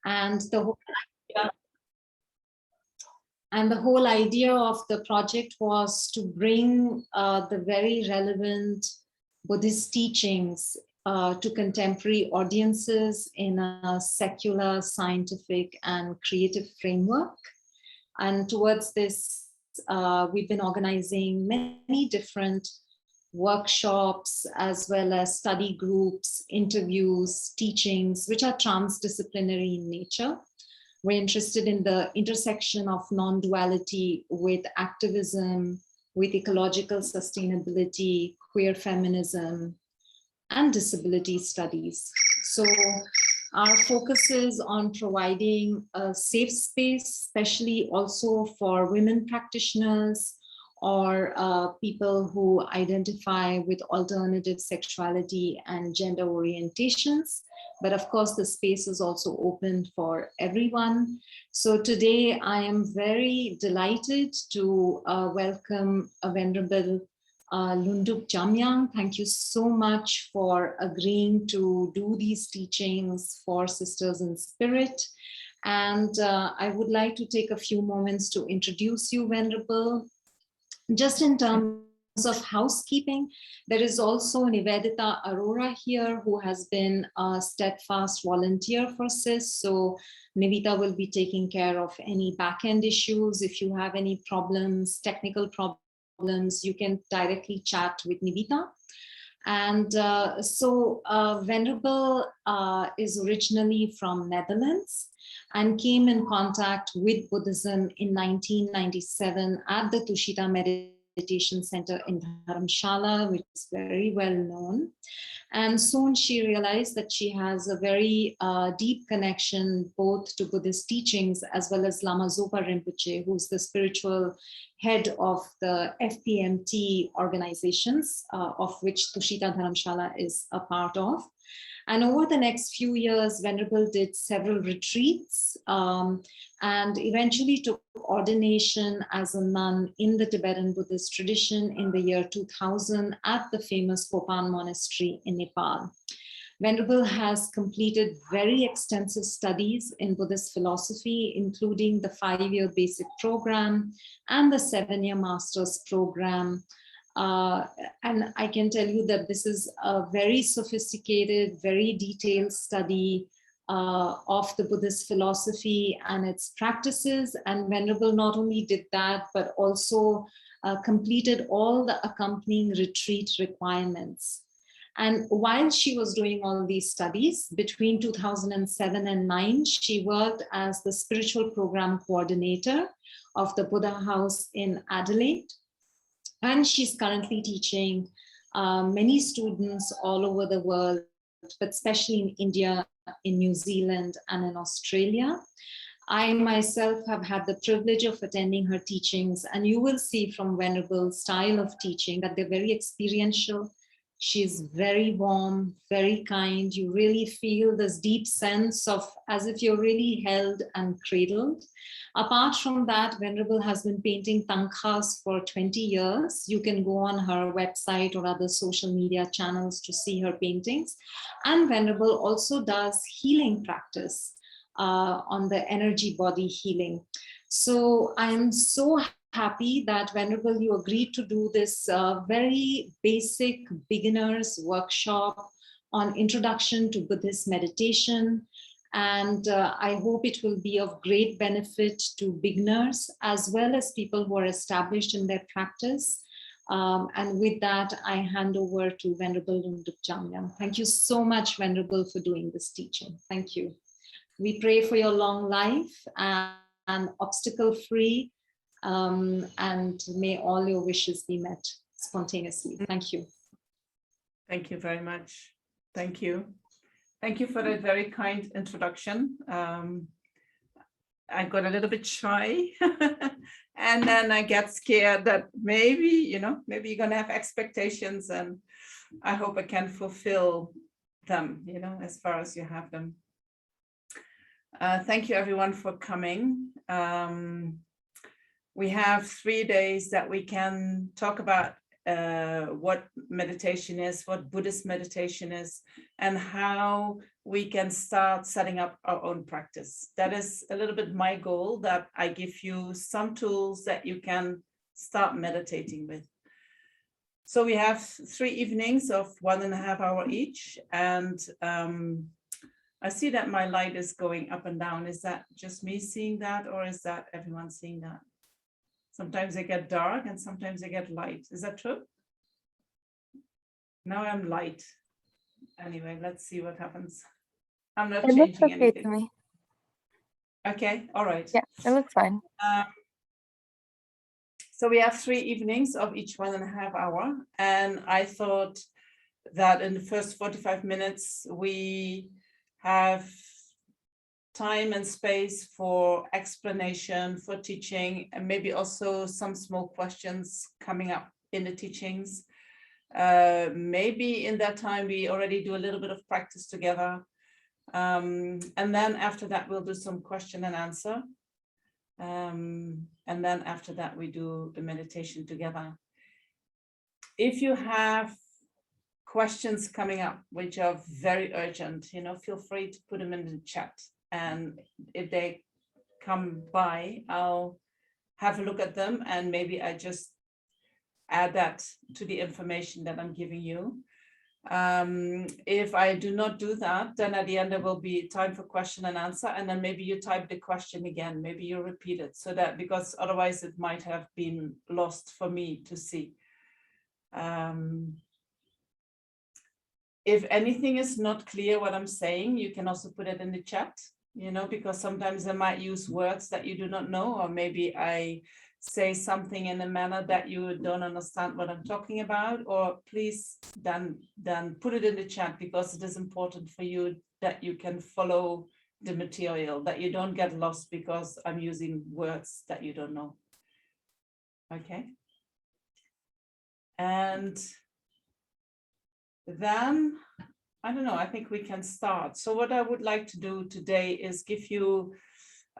And the whole idea of the project was to bring the very relevant Buddhist teachings to contemporary audiences in a secular, scientific, and creative framework. And towards this, we've been organizing many different workshops, as well as study groups, interviews, teachings, which are transdisciplinary in nature. We're interested in the intersection of non-duality with activism, with ecological sustainability, queer feminism, and disability studies. So our focus is on providing a safe space, especially also for women practitioners or people who identify with alternative sexuality and gender orientations. But of course, the space is also open for everyone. So today I am very delighted to welcome a Venerable Ven Jamyang. Thank you so much for agreeing to do these teachings for Sisters in Spirit. And I would like to take a few moments to introduce you, Venerable. Just in terms of housekeeping, there is also Nivedita Arora here, who has been a steadfast volunteer for SIS. So Nivita will be taking care of any back-end issues. If you have any problems, technical problems, you can directly chat with Nivita. And Venerable is originally from Netherlands and came in contact with Buddhism in 1997 at the Tushita Meditation Center in Dharamsala, which is very well known. And soon she realized that she has a very deep connection both to Buddhist teachings as well as Lama Zopa Rinpoche, who's the spiritual head of the FPMT organizations, of which Tushita Dharamsala is a part of. And over the next few years, Venerable did several retreats and eventually took ordination as a nun in the Tibetan Buddhist tradition in the year 2000 at the famous Kopan Monastery in Nepal. Venerable has completed very extensive studies in Buddhist philosophy, including the 5-year basic program and the 7-year master's program. And I can tell you that this is a very sophisticated, very detailed study of the Buddhist philosophy and its practices. And Venerable not only did that, but also completed all the accompanying retreat requirements. And while she was doing all these studies, between 2007 and 2009, she worked as the spiritual program coordinator of the Buddha House in Adelaide. And she's currently teaching many students all over the world, but especially in India, in New Zealand, and in Australia. I myself have had the privilege of attending her teachings, and you will see from Venerable's style of teaching that they're very experiential. She's very warm, very kind. You really feel this deep sense of as if you're really held and cradled. Apart from that, Venerable has been painting thangkas for 20 years. You can go on her website or other social media channels to see her paintings. And Venerable also does healing practice on the energy body healing. So I'm so happy that Venerable, you agreed to do this very basic beginners workshop on introduction to Buddhist meditation. And I hope it will be of great benefit to beginners as well as people who are established in their practice. And with that, I hand over to Venerable Ven Jamyang. Thank you so much, Venerable, for doing this teaching. Thank you. We pray for your long life and obstacle-free, and may all your wishes be met spontaneously. Thank you. Thank you very much. Thank you. Thank you for that very kind introduction. I got a little bit shy and then I get scared that maybe, maybe you're going to have expectations, and I hope I can fulfill them, as far as you have them. Thank you everyone for coming. We have 3 days that we can talk about what meditation is, what Buddhist meditation is, and how we can start setting up our own practice. That is a little bit my goal, that I give you some tools that you can start meditating with. So we have 3 evenings of 1.5 hours each. And I see that my light is going up and down. Is that just me seeing that, or is that everyone seeing that? Sometimes they get dark and sometimes they get light. Is that true? Now I'm light. Anyway, let's see what happens. I'm not changing anything. To me. Okay, all right. Yeah, it looks fine. So we have 3 evenings of each 1.5 hours. And I thought that in the first 45 minutes, we have time and space for explanation, for teaching, and maybe also some small questions coming up in the teachings. Maybe in that time, we already do a little bit of practice together. And then after that, we'll do some question and answer. And then after that, we do the meditation together. If you have questions coming up, which are very urgent, feel free to put them in the chat. And if they come by, I'll have a look at them, and maybe I just add that to the information that I'm giving you. If I do not do that, then at the end there will be time for question and answer, and then maybe you type the question again, maybe you repeat it, so that, because otherwise it might have been lost for me to see. If anything is not clear what I'm saying, you can also put it in the chat, because sometimes I might use words that you do not know, or maybe I say something in a manner that you don't understand what I'm talking about, or please then put it in the chat, because it is important for you that you can follow the material, that you don't get lost because I'm using words that you don't know. Okay. And then, I don't know, I think we can start. So what I would like to do today is give you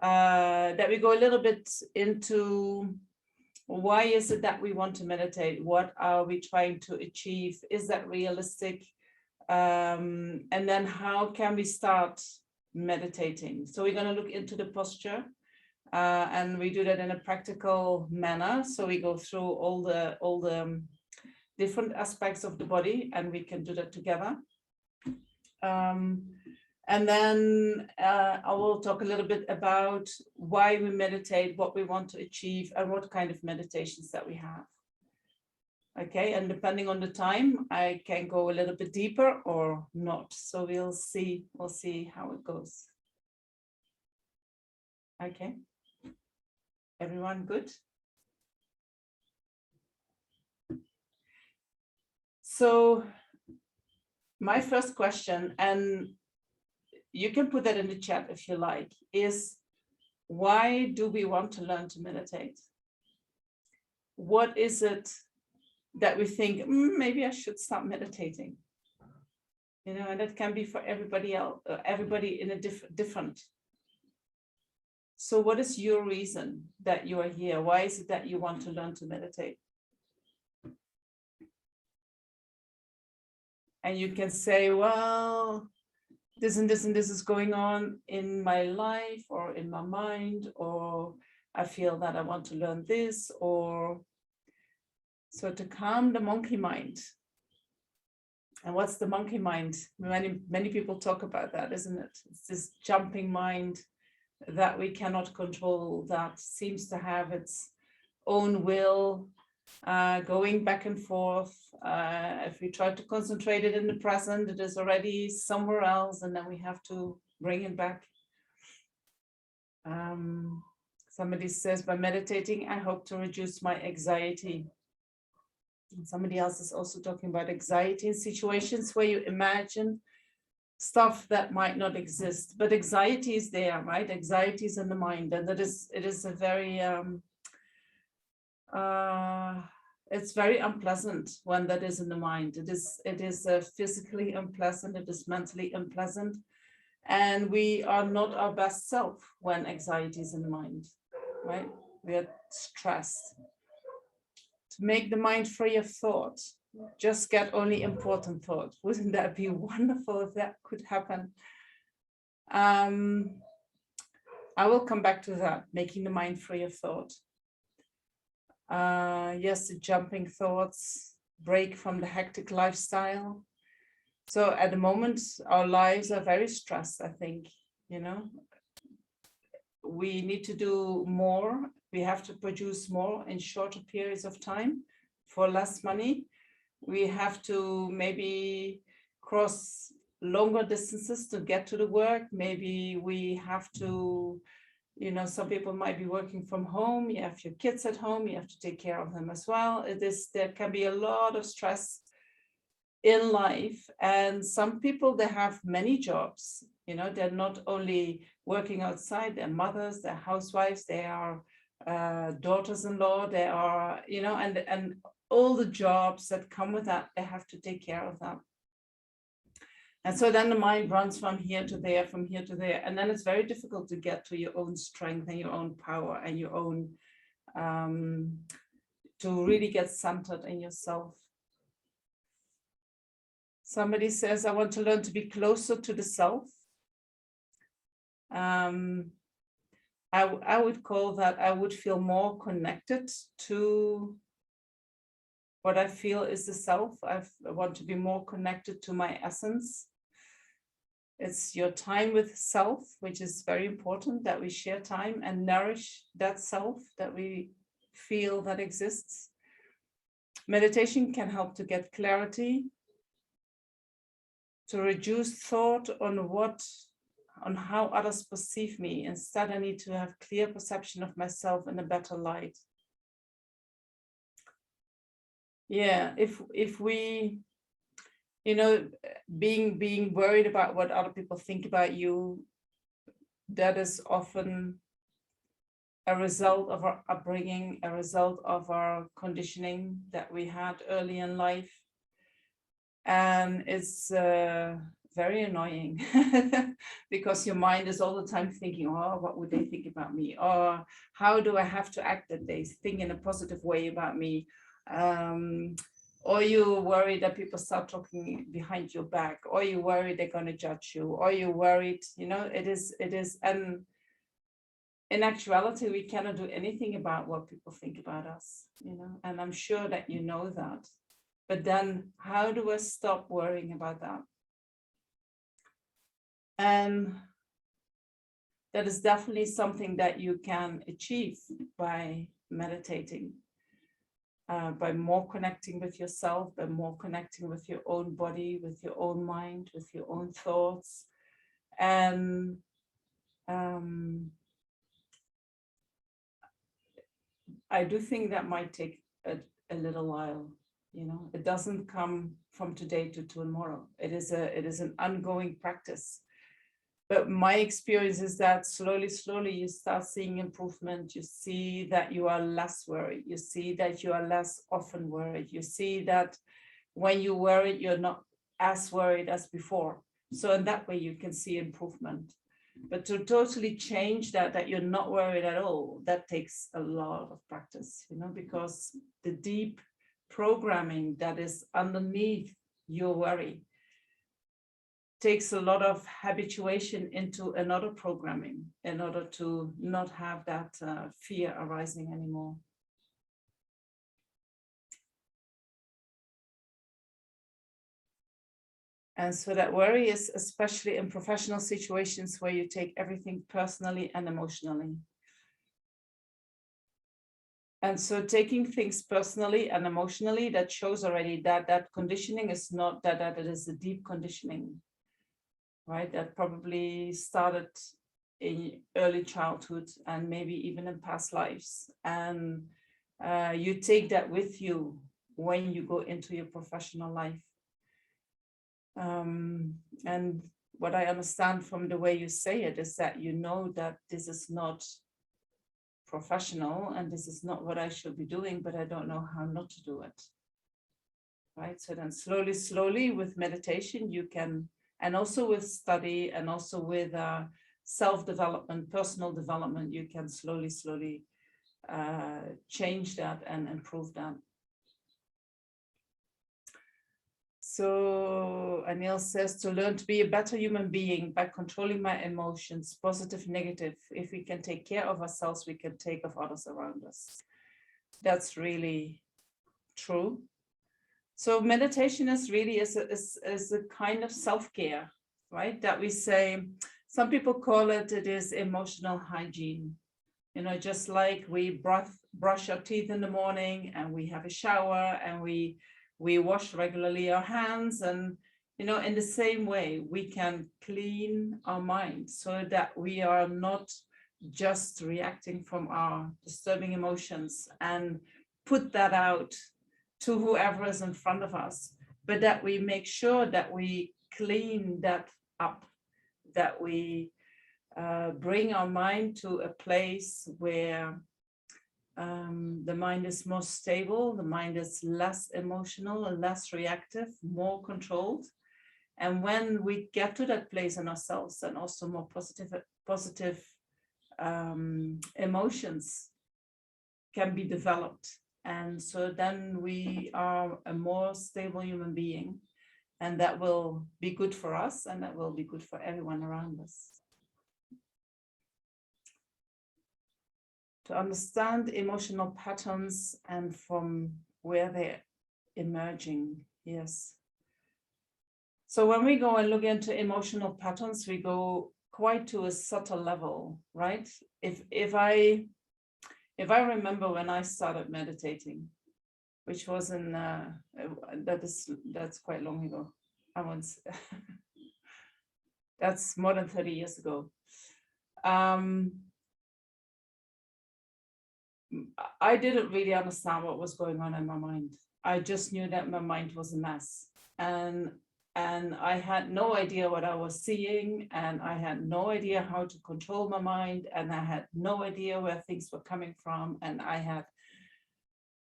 that we go a little bit into why is it that we want to meditate? What are we trying to achieve? Is that realistic? And then how can we start meditating? So we're going to look into the posture, and we do that in a practical manner. So we go through all the different aspects of the body, and we can do that together. And then I will talk a little bit about why we meditate, what we want to achieve, and what kind of meditations that we have. Okay, and depending on the time, I can go a little bit deeper or not. So we'll see how it goes. Okay, everyone good? So my first question, and you can put that in the chat if you like, is why do we want to learn to meditate? What is it that we think, maybe I should start meditating? And that can be for everybody else, everybody in a different. So what is your reason that you are here? Why is it that you want to learn to meditate? And you can say, well, this and this and this is going on in my life or in my mind, or I feel that I want to learn this, or so to calm the monkey mind. And what's the monkey mind? Many people talk about that, isn't it? It's this jumping mind that we cannot control, that seems to have its own will, going back and forth. If we try to concentrate it in the present, it is already somewhere else, and then we have to bring it back. Somebody says, by meditating, I hope to reduce my anxiety. And somebody else is also talking about anxiety in situations where you imagine stuff that might not exist, but anxiety is there, right? Anxiety is in the mind, and it is a very it's very unpleasant when that is in the mind. It is physically unpleasant, it is mentally unpleasant, and we are not our best self when anxiety is in the mind, right? We are stressed. To make the mind free of thought, just get only important thoughts. Wouldn't that be wonderful if that could happen? I will come back to that, making the mind free of thought. Yes, the jumping thoughts, break from the hectic lifestyle. So at the moment, our lives are very stressed, I think, you know. We need to do more. We have to produce more in shorter periods of time for less money. We have to maybe cross longer distances to get to the work. Maybe we have to, you know, some people might be working from home. You have your kids at home, you have to take care of them as well. There can be a lot of stress in life, and some people, they have many jobs, you know. They're not only working outside, they're mothers, they're housewives, they are daughters-in-law, they are, you know, and all the jobs that come with that, they have to take care of that. And so then the mind runs from here to there, from here to there, and then it's very difficult to get to your own strength and your own power and your own to really get centered in yourself. Somebody says, I want to learn to be closer to the self. I would call that, I would feel more connected to what I feel is the self. I want to be more connected to my essence. It's your time with self, which is very important, that we share time and nourish that self that we feel that exists. Meditation can help to get clarity, to reduce thought on how others perceive me. Instead, I need to have clear perception of myself in a better light. Yeah, if we, you know, being worried about what other people think about you, that is often a result of our upbringing, a result of our conditioning that we had early in life. And it's very annoying because your mind is all the time thinking, oh, what would they think about me? Or how do I have to act that they think in a positive way about me? Or you worry that people start talking behind your back, or you worry they're going to judge you, or you're worried, you know, it is, and in actuality, we cannot do anything about what people think about us, you know, and I'm sure that you know that. But then how do I stop worrying about that? And that is definitely something that you can achieve by meditating, by more connecting with yourself, by more connecting with your own body, with your own mind, with your own thoughts. And I do think that might take a little while. You know, it doesn't come from today to tomorrow. It is an ongoing practice. But my experience is that slowly you start seeing improvement. You see that you are less worried. You see that you are less often worried. You see that when you worry, you're not as worried as before. So in that way, you can see improvement. But to totally change that you're not worried at all, that takes a lot of practice, you know, because the deep programming that is underneath your worry takes a lot of habituation into another programming in order to not have that fear arising anymore. And so that worry is especially in professional situations where you take everything personally and emotionally. And so taking things personally and emotionally, that shows already that that conditioning is not that it is a deep conditioning, right? That probably started in early childhood and maybe even in past lives. And you take that with you when you go into your professional life. And what I understand from the way you say it is that you know that this is not professional and this is not what I should be doing, but I don't know how not to do it. Right? So then slowly with meditation, you can, and also with study and also with self-development, personal development, you can slowly change that and improve that. So Anil says to learn to be a better human being by controlling my emotions, positive, negative. If we can take care of ourselves, we can take of others around us. That's really true. So meditation is really is a kind of self-care, right? That we say, some people call it is emotional hygiene. You know, just like we brush our teeth in the morning and we have a shower and we wash regularly our hands, and you know, in the same way we can clean our mind so that we are not just reacting from our disturbing emotions and put that out to whoever is in front of us, but that we make sure that we clean that up, that we bring our mind to a place where the mind is more stable, the mind is less emotional and less reactive, more controlled. And when we get to that place in ourselves, then also more positive emotions can be developed. And so then we are a more stable human being, and that will be good for us, and that will be good for everyone around us. To understand emotional patterns and from where they're emerging, yes. So when we go and look into emotional patterns, we go quite to a subtle level, right? If I remember when I started meditating, which was in that's quite long ago. That's more than 30 years ago. I didn't really understand what was going on in my mind. I just knew that my mind was a mess, and I had no idea what I was seeing, and I had no idea how to control my mind, and I had no idea where things were coming from, and I had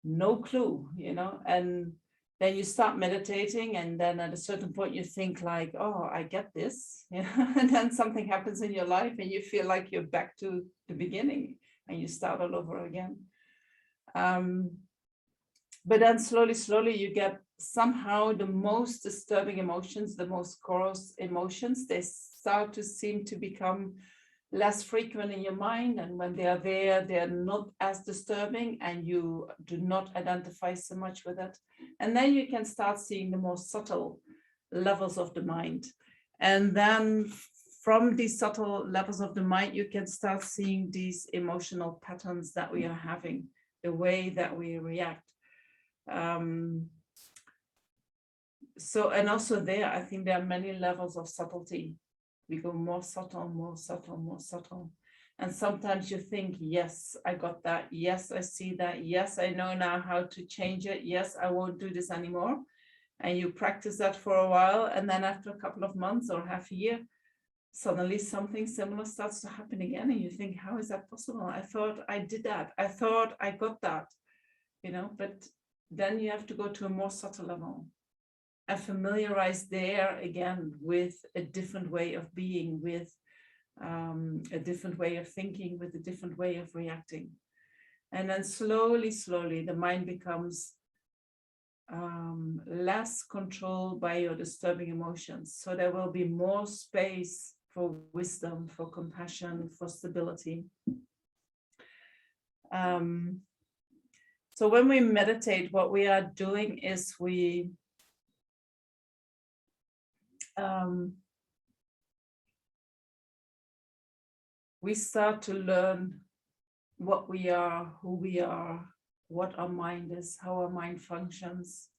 no clue, you know. And then you start meditating, and then at a certain point you think like, oh, I get this, you know? And then something happens in your life and you feel like you're back to the beginning and you start all over again. But then slowly you get somehow the most disturbing emotions, the most coarse emotions, they start to seem to become less frequent in your mind. And when they are there, they're not as disturbing and you do not identify so much with it. And then you can start seeing the more subtle levels of the mind. And then from these subtle levels of the mind, you can start seeing these emotional patterns that we are having, the way that we react. So, and also there, I think there are many levels of subtlety. We go more subtle, more subtle, more subtle. And sometimes you think, yes, I got that. Yes, I see that. Yes, I know now how to change it. Yes, I won't do this anymore. And you practice that for a while. And then after a couple of months or half a year, suddenly something similar starts to happen again. And you think, how is that possible? I thought I did that. I thought I got that, you know, but then you have to go to a more subtle level and familiarize there again with a different way of being, with a different way of thinking, with a different way of reacting. And then slowly, the mind becomes less controlled by your disturbing emotions. So there will be more space for wisdom, for compassion, for stability. So when we meditate, what we are doing is we start to learn what we are, who we are, what our mind is, how our mind functions.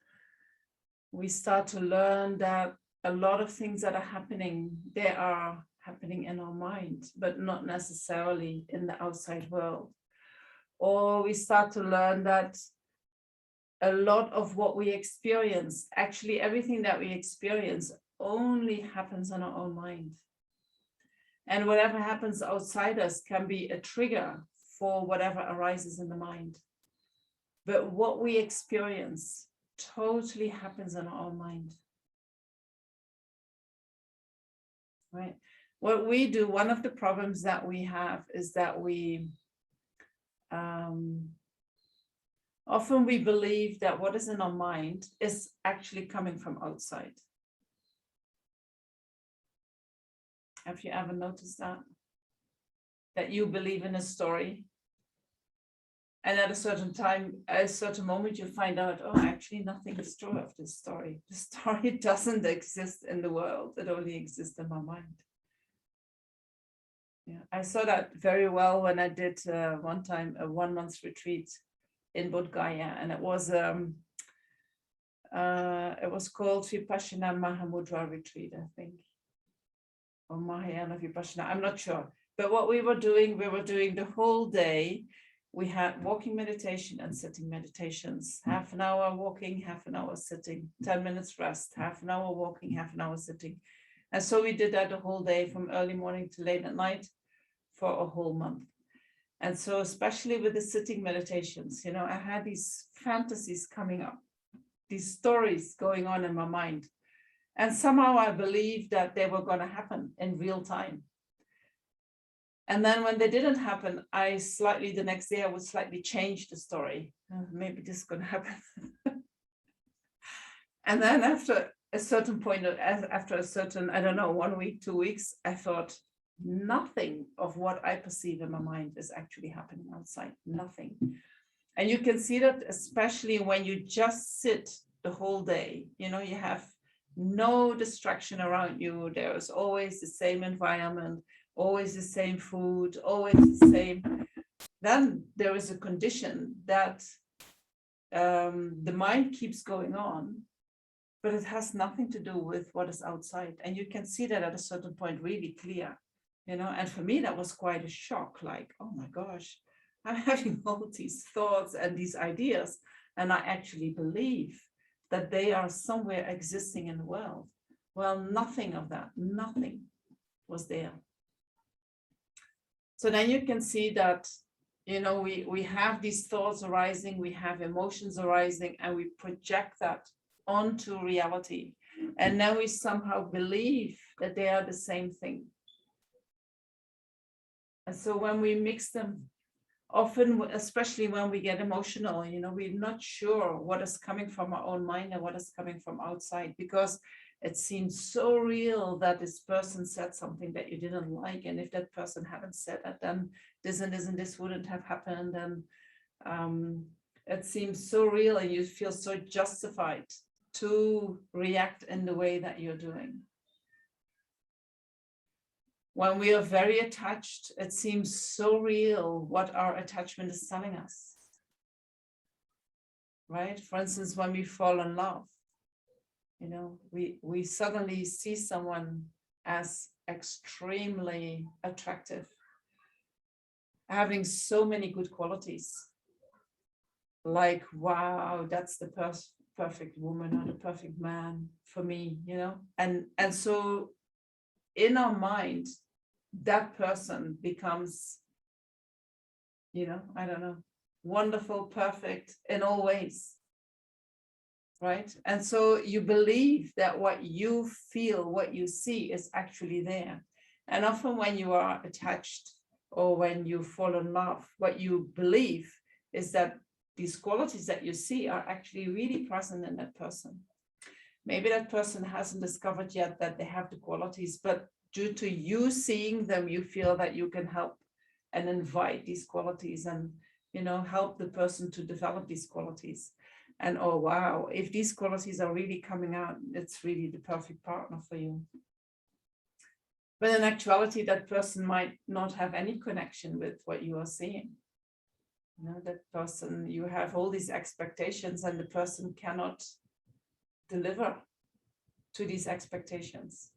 We start to learn that a lot of things that are happening, they are happening in our mind, but not necessarily in the outside world. Or we start to learn that a lot of what we experience, actually everything that we experience, only happens in our own mind. And whatever happens outside us can be a trigger for whatever arises in the mind. But what we experience totally happens in our own mind. Right? What we do, one of the problems that we have is that we Often we believe that what is in our mind is actually coming from outside. Have you ever noticed that? That you believe in a story, and at a certain time, at a certain moment, you find out, oh, actually nothing is true of this story. The story doesn't exist in the world. It only exists in my mind. Yeah, I saw that very well when I did one time a 1 month retreat in Bodh Gaya, and it was called Vipassana Mahamudra retreat, I think, or Mahayana Vipassana. I'm not sure. But what we were doing the whole day. We had walking meditation and sitting meditations, half an hour walking, half an hour sitting, 10 minutes rest, half an hour walking, half an hour sitting. And so we did that the whole day from early morning to late at night for a whole month. And so especially with the sitting meditations, you know, I had these fantasies coming up, these stories going on in my mind. And somehow I believed that they were going to happen in real time. And then when they didn't happen, the next day I would slightly change the story. Maybe this is going to happen. And then after a certain point, after a certain, I don't know, 1 week, 2 weeks, I thought nothing of what I perceive in my mind is actually happening outside, nothing. And you can see that especially when you just sit the whole day, you know, you have no distraction around you. There is always the same environment, always the same food, always the same. Then there is a condition that the mind keeps going on, but it has nothing to do with what is outside. And you can see that at a certain point really clear, you know. And for me, that was quite a shock, like, oh my gosh, I'm having all these thoughts and these ideas, and I actually believe that they are somewhere existing in the world. Well, nothing of that, nothing was there. So then you can see that, you know, we have these thoughts arising, we have emotions arising, and we project that onto reality. And now we somehow believe that they are the same thing. And so when we mix them, often, especially when we get emotional, you know, we're not sure what is coming from our own mind and what is coming from outside, because it seems so real that this person said something that you didn't like. And if that person hadn't said that, then this and this and this wouldn't have happened. And it seems so real, and you feel so justified to react in the way that you're doing. When we are very attached, it seems so real what our attachment is telling us, right? For instance, when we fall in love, you know, we suddenly see someone as extremely attractive, having so many good qualities. Like, wow, that's the perfect woman or the perfect man for me, you know? And so in our mind, that person becomes, you know, I don't know, wonderful, perfect in all ways. Right? And so you believe that what you feel, what you see is actually there. And often when you are attached or when you fall in love, what you believe is that these qualities that you see are actually really present in that person. Maybe that person hasn't discovered yet that they have the qualities, but due to you seeing them, you feel that you can help and invite these qualities and, you know, help the person to develop these qualities. And oh, wow, if these qualities are really coming out, it's really the perfect partner for you. But in actuality, that person might not have any connection with what you are seeing. You know, that person, you have all these expectations and the person cannot deliver to these expectations.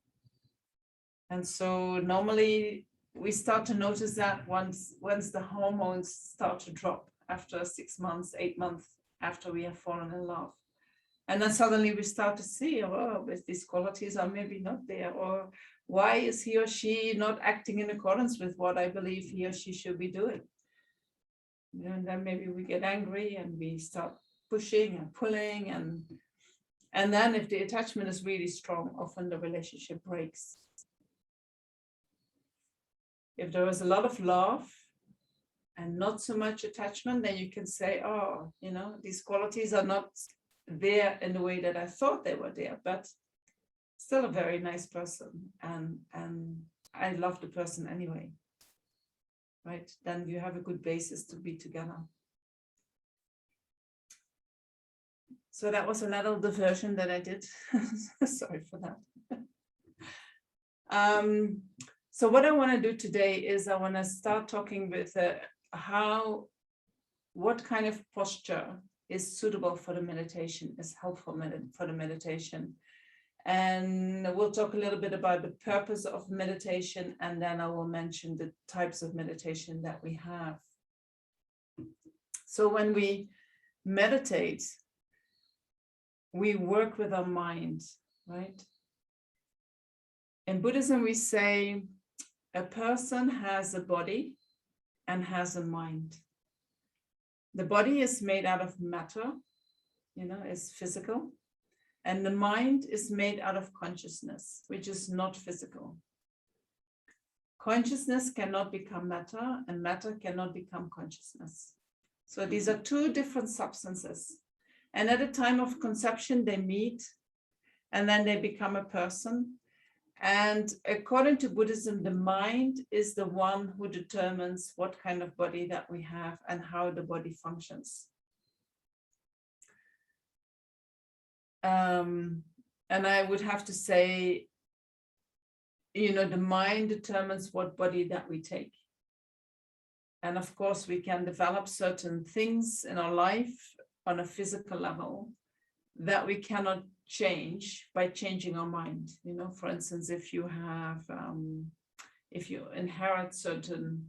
And so normally we start to notice that once the hormones start to drop after 6 months, 8 months, after we have fallen in love. And then suddenly we start to see, oh, these qualities are maybe not there, or why is he or she not acting in accordance with what I believe he or she should be doing? And then maybe we get angry and we start pushing and pulling, and then if the attachment is really strong, often the relationship breaks. If there is a lot of love and not so much attachment, then you can say, oh, you know, these qualities are not there in the way that I thought they were there, but still a very nice person, and I love the person anyway, right? Then you have a good basis to be together. So that was a little diversion that I did. Sorry for that. So what I want to do today is I want to start talking with what kind of posture is suitable for the meditation, is helpful for the meditation. And we'll talk a little bit about the purpose of meditation, and then I will mention the types of meditation that we have. So when we meditate, we work with our mind, right? In Buddhism, we say a person has a body and has a mind. The body is made out of matter, you know, it's physical. And the mind is made out of consciousness, which is not physical. Consciousness cannot become matter, and matter cannot become consciousness. So these are two different substances. And at the time of conception, they meet, and then they become a person. And according to Buddhism, the mind is the one who determines what kind of body that we have and how the body functions. And I would have to say, you know, the mind determines what body that we take. And of course, we can develop certain things in our life on a physical level that we cannot change by changing our mind. You know, for instance, if you have, if you inherit certain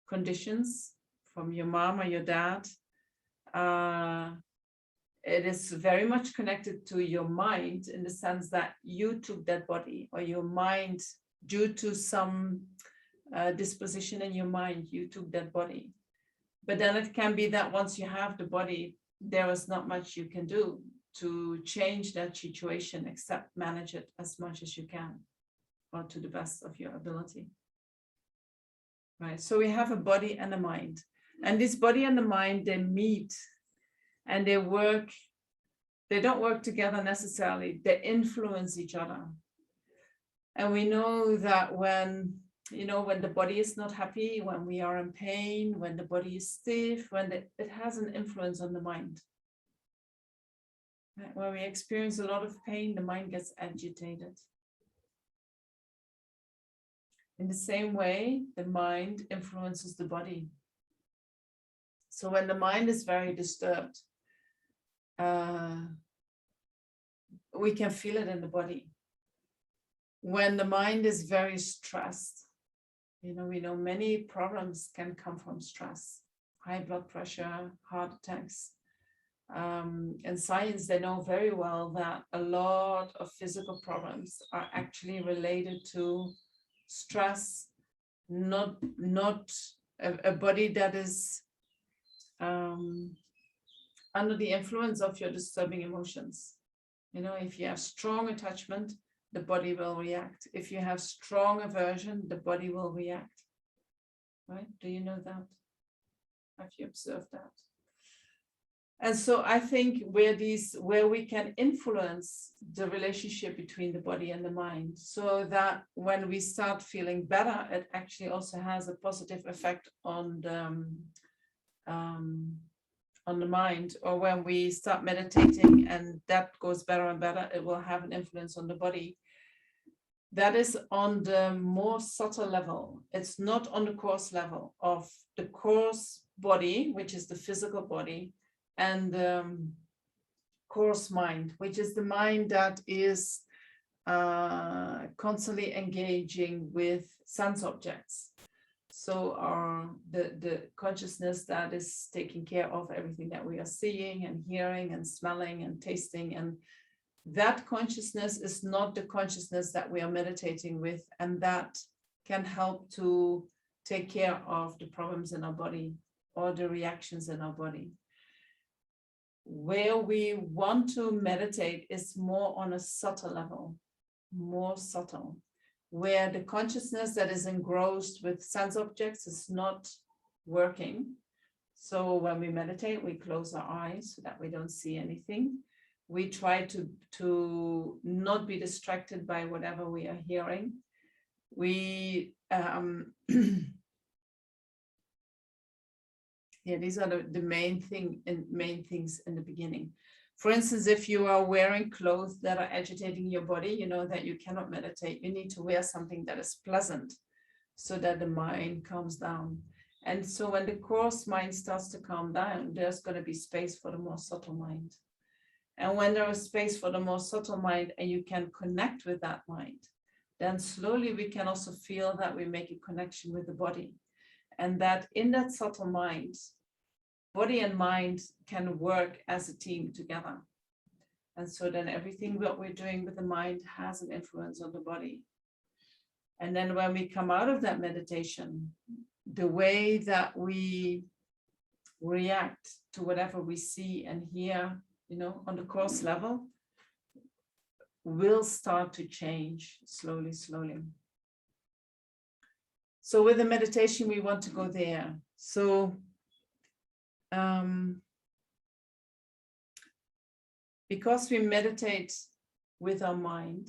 conditions from your mom or your dad, it is very much connected to your mind, in the sense that you took that body, or your mind, due to some disposition in your mind, you took that body. But then it can be that once you have the body, there is not much you can do to change that situation, except manage it as much as you can, or to the best of your ability. Right, so we have a body and a mind. And this body and the mind, they meet and they work. They don't work together necessarily, they influence each other. And we know that when, you know, when the body is not happy, when we are in pain, when the body is stiff, it has an influence on the mind. When we experience a lot of pain, the mind gets agitated. In the same way, the mind influences the body. So when the mind is very disturbed, we can feel it in the body. When the mind is very stressed, you know, we know many problems can come from stress, high blood pressure, heart attacks. In science, they know very well that a lot of physical problems are actually related to stress, not a body that is under the influence of your disturbing emotions. You know, if you have strong attachment, the body will react. If you have strong aversion, the body will react. Right? Do you know that? Have you observed that? And so I think where we can influence the relationship between the body and the mind, so that when we start feeling better, it actually also has a positive effect on the mind. Or when we start meditating and that goes better and better, it will have an influence on the body. That is on the more subtle level. It's not on the coarse level of the coarse body, which is the physical body, and coarse mind, which is the mind that is constantly engaging with sense objects. So the consciousness that is taking care of everything that we are seeing and hearing and smelling and tasting, and that consciousness is not the consciousness that we are meditating with, and that can help to take care of the problems in our body or the reactions in our body. Where we want to meditate is more on a subtle level, more subtle, where the consciousness that is engrossed with sense objects is not working. So when we meditate, we close our eyes so that we don't see anything. We try to not be distracted by whatever we are hearing. We yeah, these are the main things in the beginning. For instance, if you are wearing clothes that are agitating your body, you know that you cannot meditate. You need to wear something that is pleasant so that the mind calms down. And so when the coarse mind starts to calm down, there's going to be space for the more subtle mind. And when there is space for the more subtle mind and you can connect with that mind, then slowly we can also feel that we make a connection with the body. And that in that subtle mind, body and mind can work as a team together. And so then everything what we're doing with the mind has an influence on the body. And then when we come out of that meditation, the way that we react to whatever we see and hear, you know, on the course level, will start to change slowly, slowly. So with the meditation, we want to go there. So because we meditate with our mind,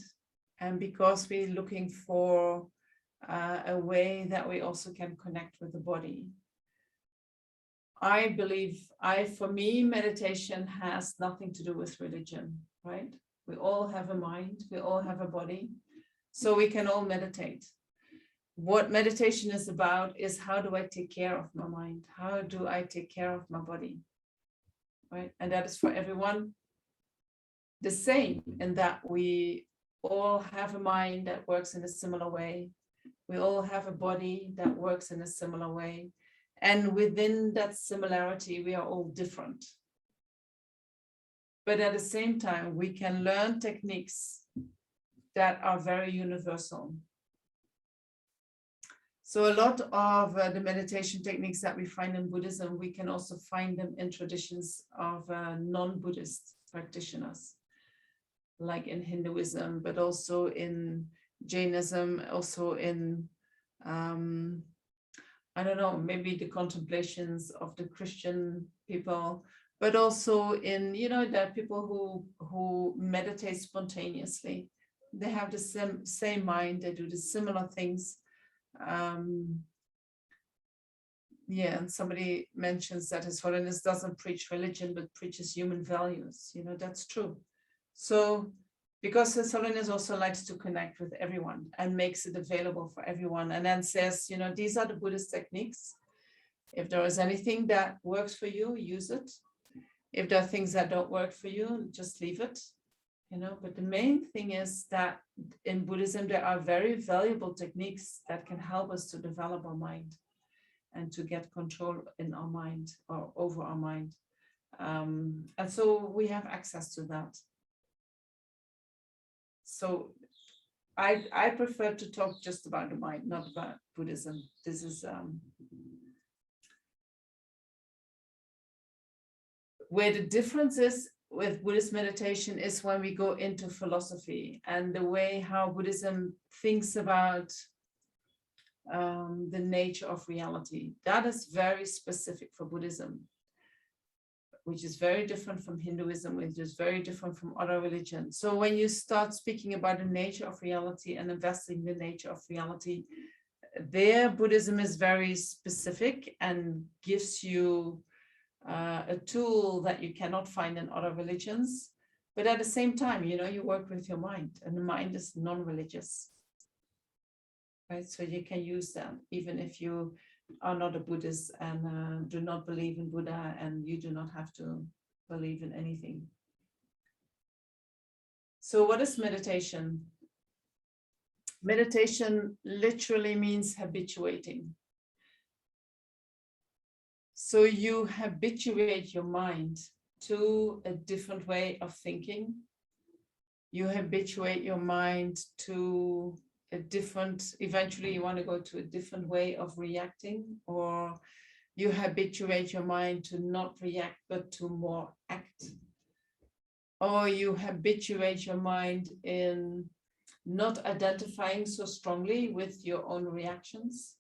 and because we're looking for a way that we also can connect with the body, I believe, for me, meditation has nothing to do with religion, right? We all have a mind, we all have a body, so we can all meditate. What meditation is about is, how do I take care of my mind? How do I take care of my body? Right? And that is for everyone the same, in that we all have a mind that works in a similar way. We all have a body that works in a similar way. And within that similarity, we are all different. But at the same time, we can learn techniques that are very universal. So a lot of the meditation techniques that we find in Buddhism, we can also find them in traditions of non-Buddhist practitioners, like in Hinduism, but also in Jainism, also in, I don't know, maybe the contemplations of the Christian people, but also in, you know, there are people who meditate spontaneously. They have the same mind, they do the similar things. Yeah, and somebody mentions that His Holiness doesn't preach religion, but preaches human values. You know, that's true. So, because His Holiness also likes to connect with everyone and makes it available for everyone, and then says, you know, these are the Buddhist techniques. If there is anything that works for you, use it. If there are things that don't work for you, just leave it. You know, but the main thing is that in Buddhism, there are very valuable techniques that can help us to develop our mind and to get control in our mind or over our mind. And so we have access to that. So I prefer to talk just about the mind, not about Buddhism. This is where the difference is with Buddhist meditation is when we go into philosophy and the way how Buddhism thinks about the nature of reality. That is very specific for Buddhism, which is very different from Hinduism, which is very different from other religions. So when you start speaking about the nature of reality and investing the nature of reality, there Buddhism is very specific and gives you a tool that you cannot find in other religions. But at the same time, you know, you work with your mind, and the mind is non-religious. Right? So you can use that even if you are not a Buddhist and do not believe in Buddha, and you do not have to believe in anything. So what is meditation? Meditation literally means habituating. So you habituate your mind to a different way of thinking. You habituate your mind to a different, eventually you want to go to a different way of reacting, or you habituate your mind to not react, but to more act. Or you habituate your mind in not identifying so strongly with your own reactions,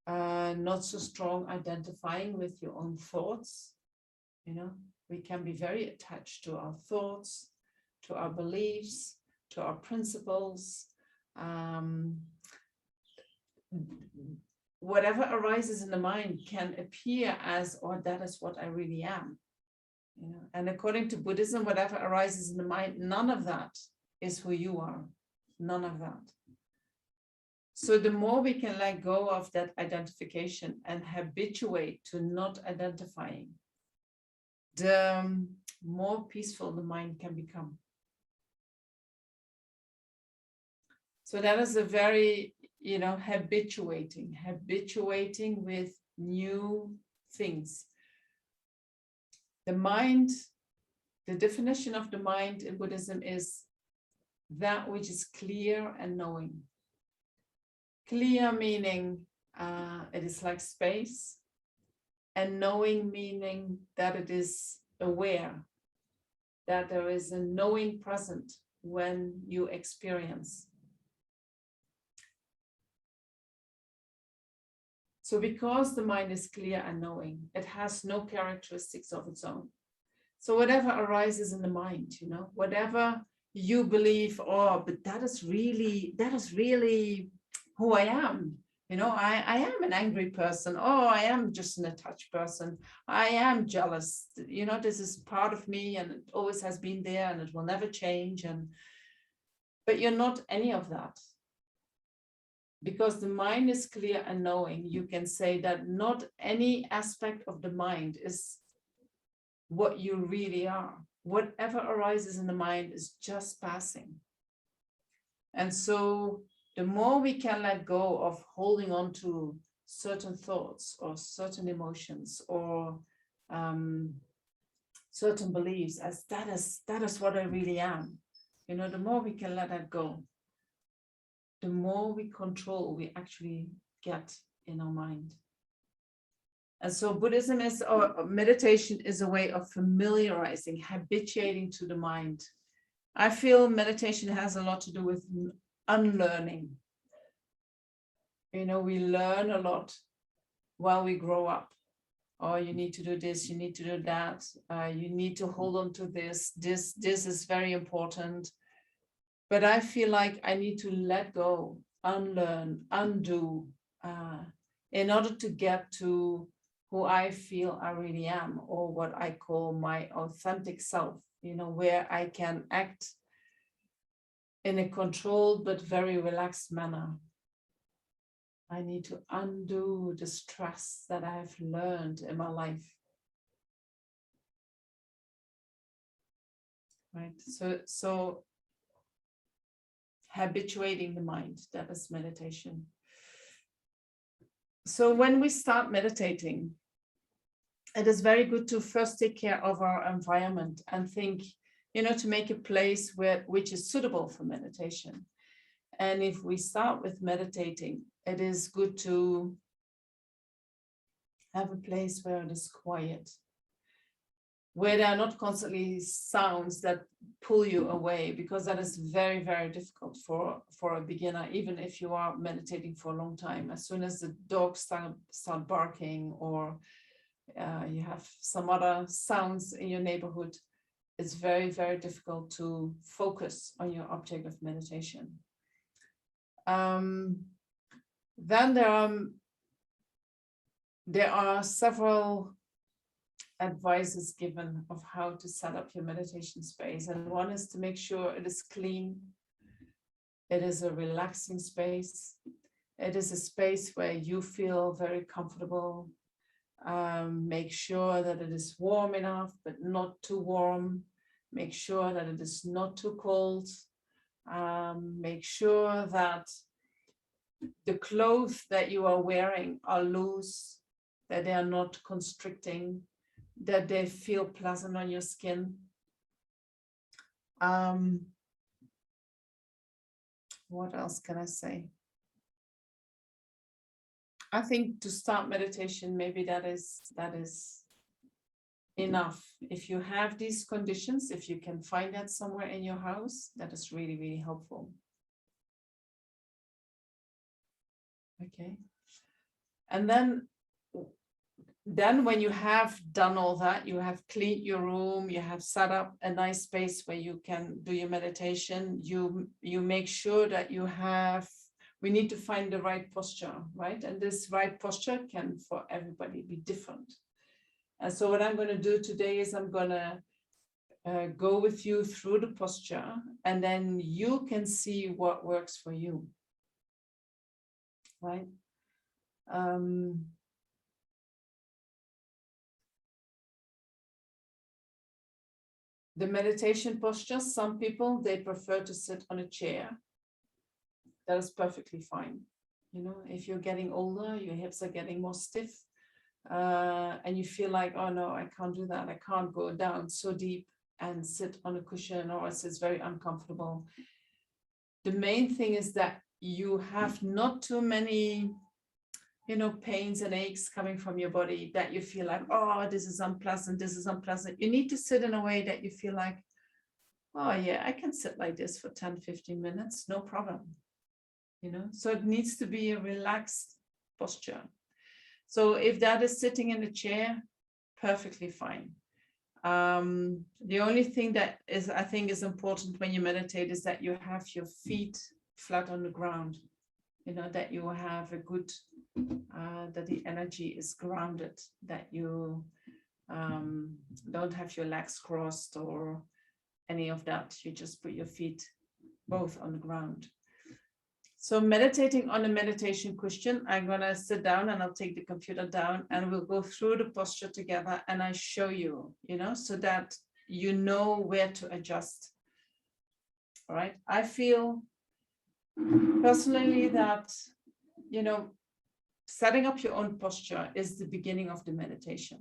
not so strong identifying with your own thoughts. You know, we can be very attached to our thoughts, to our beliefs, to our principles. Whatever arises in the mind can appear as, or that is what I really am. You know, and according to Buddhism, whatever arises in the mind, none of that is who you are. None of that. So the more we can let go of that identification and habituate to not identifying, the more peaceful the mind can become. So that is a very, you know, habituating with new things. The mind, the definition of the mind in Buddhism is that which is clear and knowing. Clear meaning it is like space, and knowing meaning that it is aware, that there is a knowing present when you experience. So because the mind is clear and knowing, it has no characteristics of its own. So whatever arises in the mind, you know, whatever you believe, oh, but that is really who I am. You know, I am an angry person. Oh, I am just an attached person. I am jealous. You know, this is part of me and it always has been there and it will never change. But you're not any of that. Because the mind is clear and knowing, you can say that not any aspect of the mind is what you really are. Whatever arises in the mind is just passing. And so the more we can let go of holding on to certain thoughts or certain emotions or certain beliefs as that is what I really am, you know, the more we can let that go, the more control we actually get in our mind. And so Buddhism is, or meditation is a way of familiarizing, habituating to the mind. I feel meditation has a lot to do with unlearning. You know, we learn a lot while we grow up. Oh, you need to do this, you need to do that, you need to hold on to this is very important. But I feel like I need to let go, unlearn, undo, in order to get to who I feel I really am, or what I call my authentic self, you know, where I can act in a controlled but very relaxed manner. I need to undo the stress that I have learned in my life. Right, so habituating the mind, that is meditation. So when we start meditating, it is very good to first take care of our environment and think, you know, to make a place which is suitable for meditation. And if we start with meditating, it is good to have a place where it is quiet, where there are not constantly sounds that pull you away, because that is very, very difficult for a beginner, even if you are meditating for a long time. As soon as the dogs start barking, or you have some other sounds in your neighborhood, it's very, very difficult to focus on your object of meditation. Then there are several advices given of how to set up your meditation space. And one is to make sure it is clean. It is a relaxing space. It is a space where you feel very comfortable. Make sure that it is warm enough, but not too warm. Make sure that it is not too cold. Make sure that the clothes that you are wearing are loose, that they are not constricting, that they feel pleasant on your skin. What else can I say? I think to start meditation, maybe that is enough. If you have these conditions, if you can find that somewhere in your house, that is really, really helpful. Okay. And then when you have done all that, you have cleaned your room, you have set up a nice space where you can do your meditation, you make sure that we need to find the right posture, right? And this right posture can for everybody be different. And so what I'm going to do today is I'm going to go with you through the posture, and then you can see what works for you, right? The meditation posture, some people, they prefer to sit on a chair. That is perfectly fine. You know, if you're getting older, your hips are getting more stiff, and you feel like, oh no, I can't do that. I can't go down so deep and sit on a cushion, or it's very uncomfortable. The main thing is that you have not too many, you know, pains and aches coming from your body that you feel like, oh, this is unpleasant, this is unpleasant. You need to sit in a way that you feel like, oh yeah, I can sit like this for 10, 15 minutes, no problem. You know, so it needs to be a relaxed posture. So if that is sitting in a chair, perfectly fine. The only thing that is, I think, is important when you meditate is that you have your feet flat on the ground, you know, that you have a good, that the energy is grounded, that you don't have your legs crossed or any of that. You just put your feet both on the ground. So meditating on a meditation cushion, I'm going to sit down and I'll take the computer down and we'll go through the posture together, and I show you, you know, so that you know where to adjust. All right. I feel personally that, you know, setting up your own posture is the beginning of the meditation.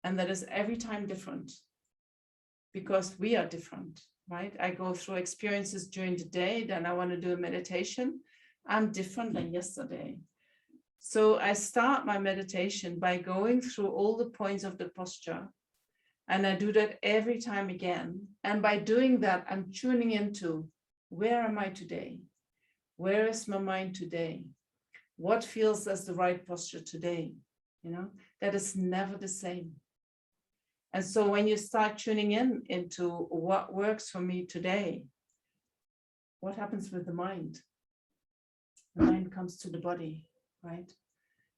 And that is every time different, because we are different. Right? I go through experiences during the day, then I want to do a meditation. I'm different than yesterday. So I start my meditation by going through all the points of the posture. And I do that every time again. And by doing that, I'm tuning into, where am I today? Where is my mind today? What feels as the right posture today? You know, that is never the same. And so when you start tuning into what works for me today, what happens with the mind? The mind comes to the body, right?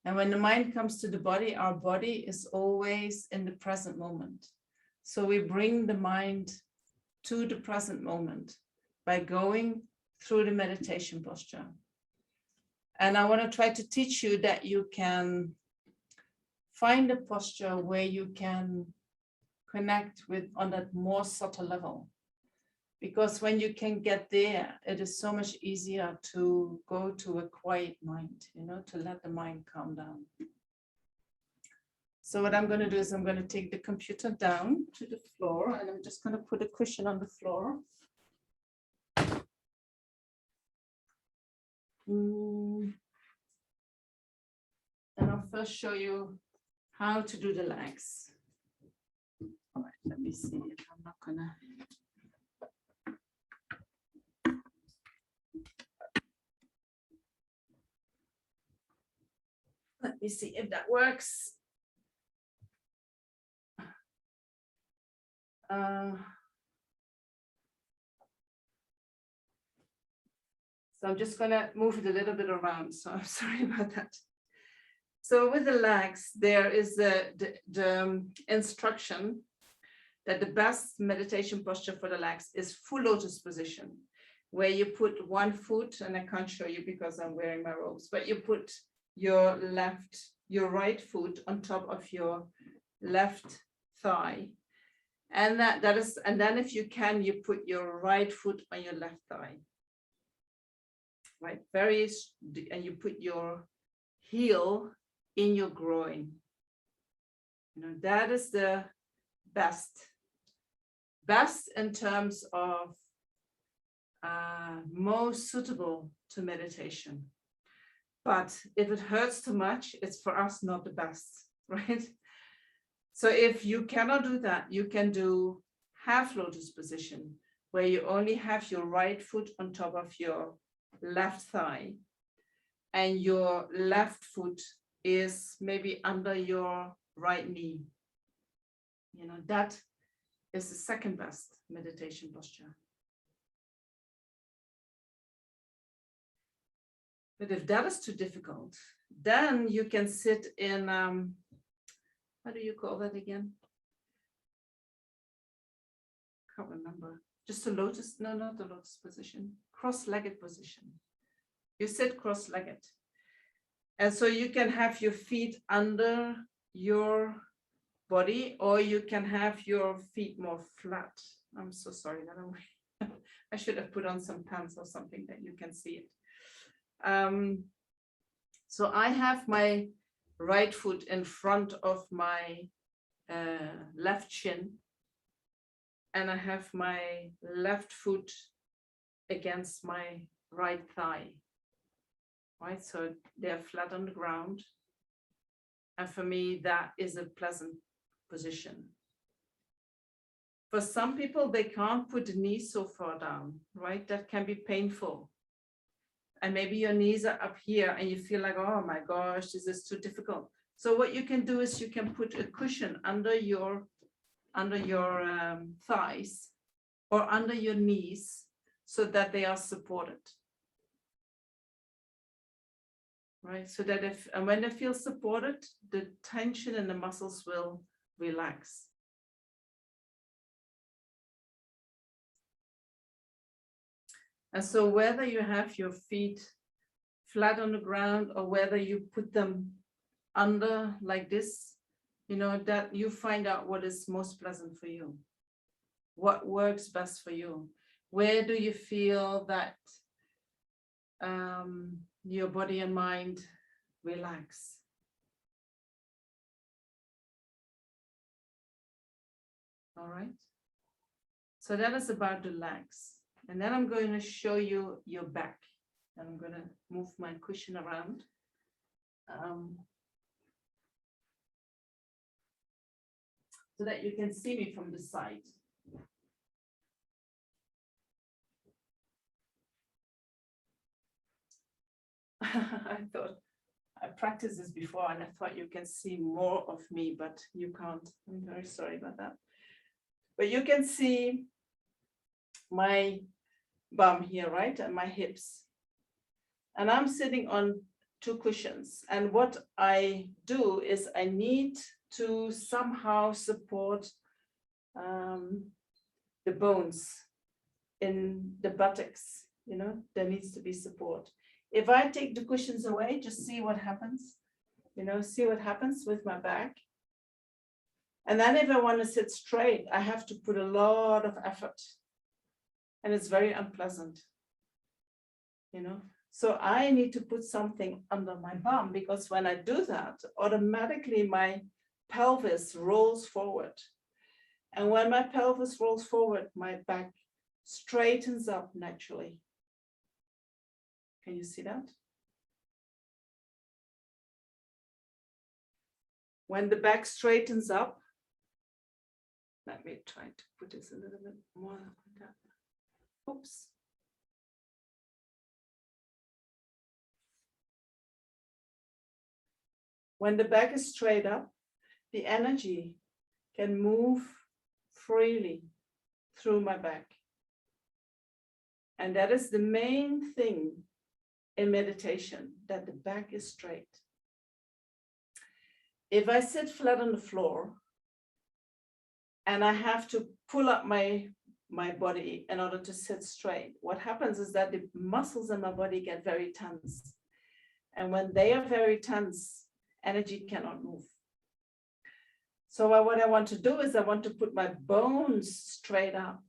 And when the mind comes to the body, our body is always in the present moment. So we bring the mind to the present moment by going through the meditation posture. And I want to try to teach you that you can find a posture where you can connect with on that more subtle level, because when you can get there, it is so much easier to go to a quiet mind, you know, to let the mind calm down. So what I'm going to do is I'm going to take the computer down to the floor, and I'm just going to put a cushion on the floor. And I'll first show you how to do the legs. All right, let me see if I'm not gonna. Let me see if that works. So I'm just gonna move it a little bit around. So I'm sorry about that. So with the legs, there is the instruction that the best meditation posture for the legs is full lotus position, where you put one foot, and I can't show you because I'm wearing my robes, but you put your right foot on top of your left thigh. And and then if you can, you put your right foot on your left thigh. Right, and you put your heel in your groin. You know, that is the best in terms of most suitable to meditation. But if it hurts too much, it's for us not the best, right? So if you cannot do that, you can do half lotus position, where you only have your right foot on top of your left thigh. and your left foot is maybe under your right knee. You know, that is the second best meditation posture. But if that is too difficult, then you can sit in, how do you call that again? Can't remember. Just a lotus, no, not the lotus position, cross-legged position. You sit cross-legged. And so you can have your feet under your body, or you can have your feet more flat. I'm so sorry that I should have put on some pants or something that you can see it. So I have my right foot in front of my left shin, and I have my left foot against my right thigh, right? So they're flat on the ground. And for me, that is a pleasant position. For some people, they can't put the knees so far down, right? That can be painful. And maybe your knees are up here and you feel like, oh my gosh, this is too difficult. So what you can do is you can put a cushion under your thighs or under your knees so that they are supported. Right, so that and when they feel supported, the tension in the muscles will relax. And so whether you have your feet flat on the ground or whether you put them under like this, you know, that you find out what is most pleasant for you, what works best for you. Where do you feel that your body and mind relax? All right. So that is about the legs. And then I'm going to show you your back. And I'm going to move my cushion around. So that you can see me from the side. I thought I practiced this before and I thought you can see more of me, but you can't. I'm very sorry about that. But you can see my bum here, right? And my hips. And I'm sitting on two cushions. And what I do is I need to somehow support the bones in the buttocks, you know, there needs to be support. If I take the cushions away, just see what happens, you know, see what happens with my back. And then if I want to sit straight, I have to put a lot of effort. And it's very unpleasant, you know. So I need to put something under my bum, because when I do that, automatically my pelvis rolls forward. And when my pelvis rolls forward, my back straightens up naturally. Can you see that? When the back straightens up, let me try to put this a little bit more like that. Oops. When the back is straight up, the energy can move freely through my back. And that is the main thing in meditation, that the back is straight. If I sit flat on the floor and I have to pull up my body in order to sit straight, what happens is that the muscles in my body get very tense. And when they are very tense, energy cannot move. So what I want to do is I want to put my bones straight up,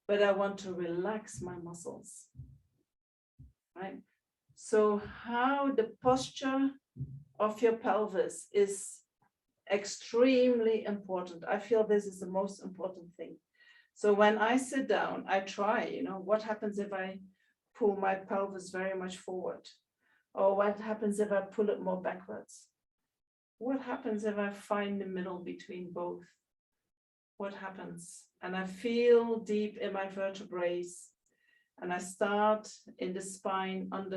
but I want to relax my muscles, right? So how the posture of your pelvis is extremely important. I feel this is the most important thing. So when I sit down, I try, you know, what happens if I pull my pelvis very much forward? Or what happens if I pull it more backwards? What happens if I find the middle between both? What happens? And I feel deep in my vertebrae, and I start in the spine on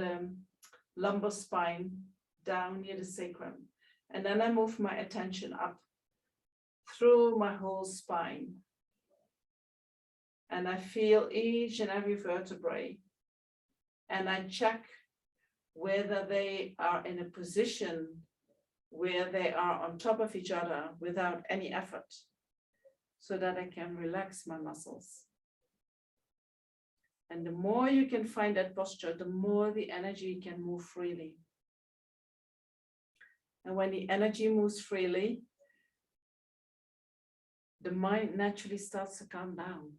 lumbar spine down near the sacrum. And then I move my attention up through my whole spine. And I feel each and every vertebrae. And I check whether they are in a position where they are on top of each other without any effort, so that I can relax my muscles. And the more you can find that posture, the more the energy can move freely. And when the energy moves freely, the mind naturally starts to calm down.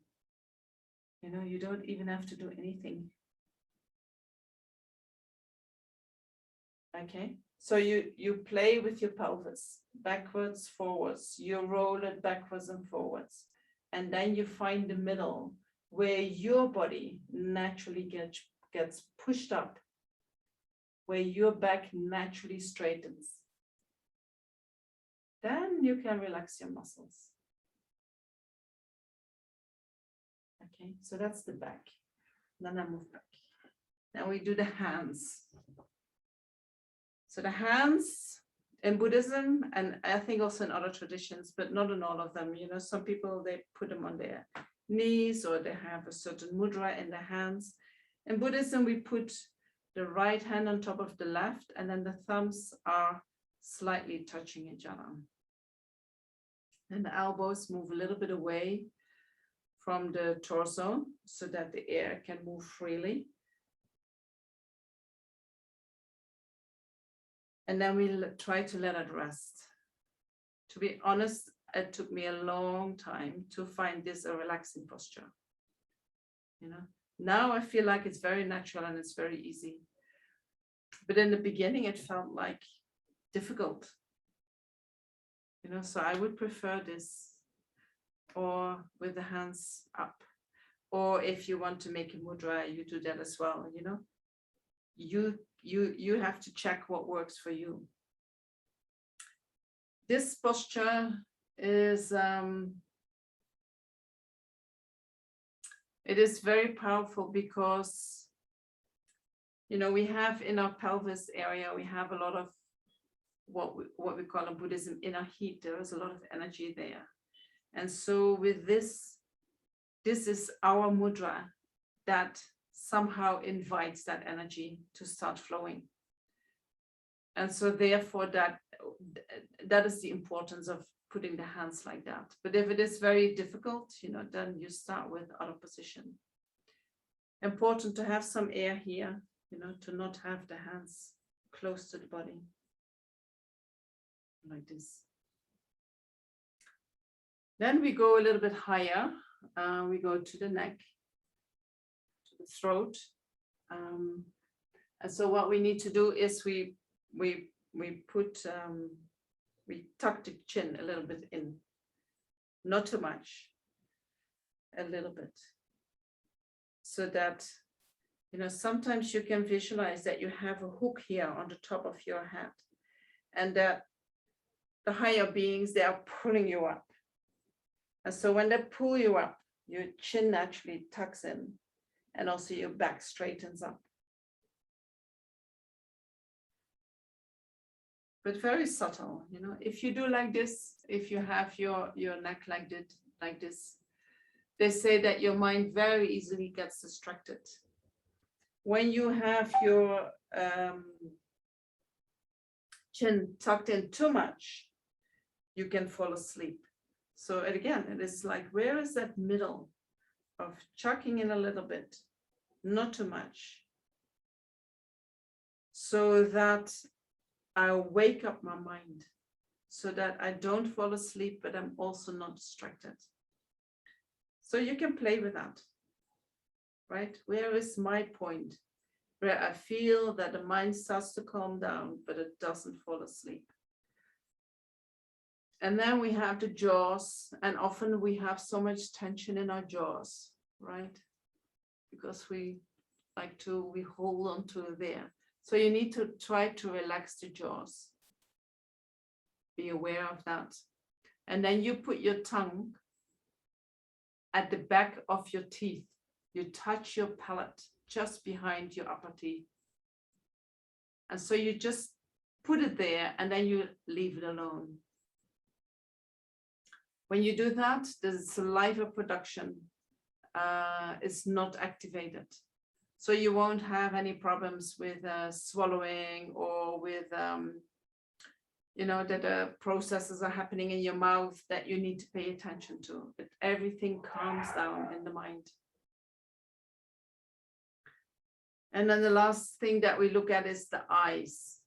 You know, you don't even have to do anything. Okay, so you play with your pelvis, backwards, forwards. You roll it backwards and forwards. And then you find the middle where your body naturally gets pushed up, where your back naturally straightens. Then you can relax your muscles. Okay, so that's the back. Then I move back. Now we do the hands. So the hands in Buddhism, and I think also in other traditions, but not in all of them, you know, some people, they put them on their knees or they have a certain mudra in their hands. In Buddhism, we put the right hand on top of the left, and then the thumbs are slightly touching each other. And the elbows move a little bit away from the torso so that the air can move freely. And then we try to let it rest. To be honest, it took me a long time to find this a relaxing posture. You know, now I feel like it's very natural and it's very easy. But in the beginning, it felt like difficult. You know, so I would prefer this, or with the hands up. Or if you want to make a mudra, you do that as well, you know. You have to check what works for you. This posture is it is very powerful because, you know, we have in our pelvis area, we have a lot of what we call in Buddhism inner heat. There is a lot of energy there. And so with this is our mudra that somehow invites that energy to start flowing. And so therefore that is the importance of putting the hands like that. But if it is very difficult, you know, then you start with other position. Important to have some air here, you know, to not have the hands close to the body. Like this. Then we go a little bit higher. We go to the neck, to the throat. And so what we need to do is we tuck the chin a little bit in, not too much, a little bit. So that, you know, sometimes you can visualize that you have a hook here on the top of your head, and that the higher beings, they are pulling you up. And so when they pull you up, your chin naturally tucks in, and also your back straightens up. But very subtle, you know, if you do like this, if you have your neck like this, they say that your mind very easily gets distracted. When you have your chin tucked in too much, you can fall asleep. So again, it is like, where is that middle of chucking in a little bit, not too much, so that I wake up my mind, so that I don't fall asleep, but I'm also not distracted. So you can play with that, right? Where is my point where I feel that the mind starts to calm down, but it doesn't fall asleep? And then we have the jaws, and often we have so much tension in our jaws, right? Because we hold on to there. So you need to try to relax the jaws. Be aware of that. And then you put your tongue at the back of your teeth. You touch your palate just behind your upper teeth. And so you just put it there and then you leave it alone. When you do that, the saliva production is not activated. So you won't have any problems with swallowing or with, that processes are happening in your mouth that you need to pay attention to. But everything calms down in the mind. And then the last thing that we look at is the eyes,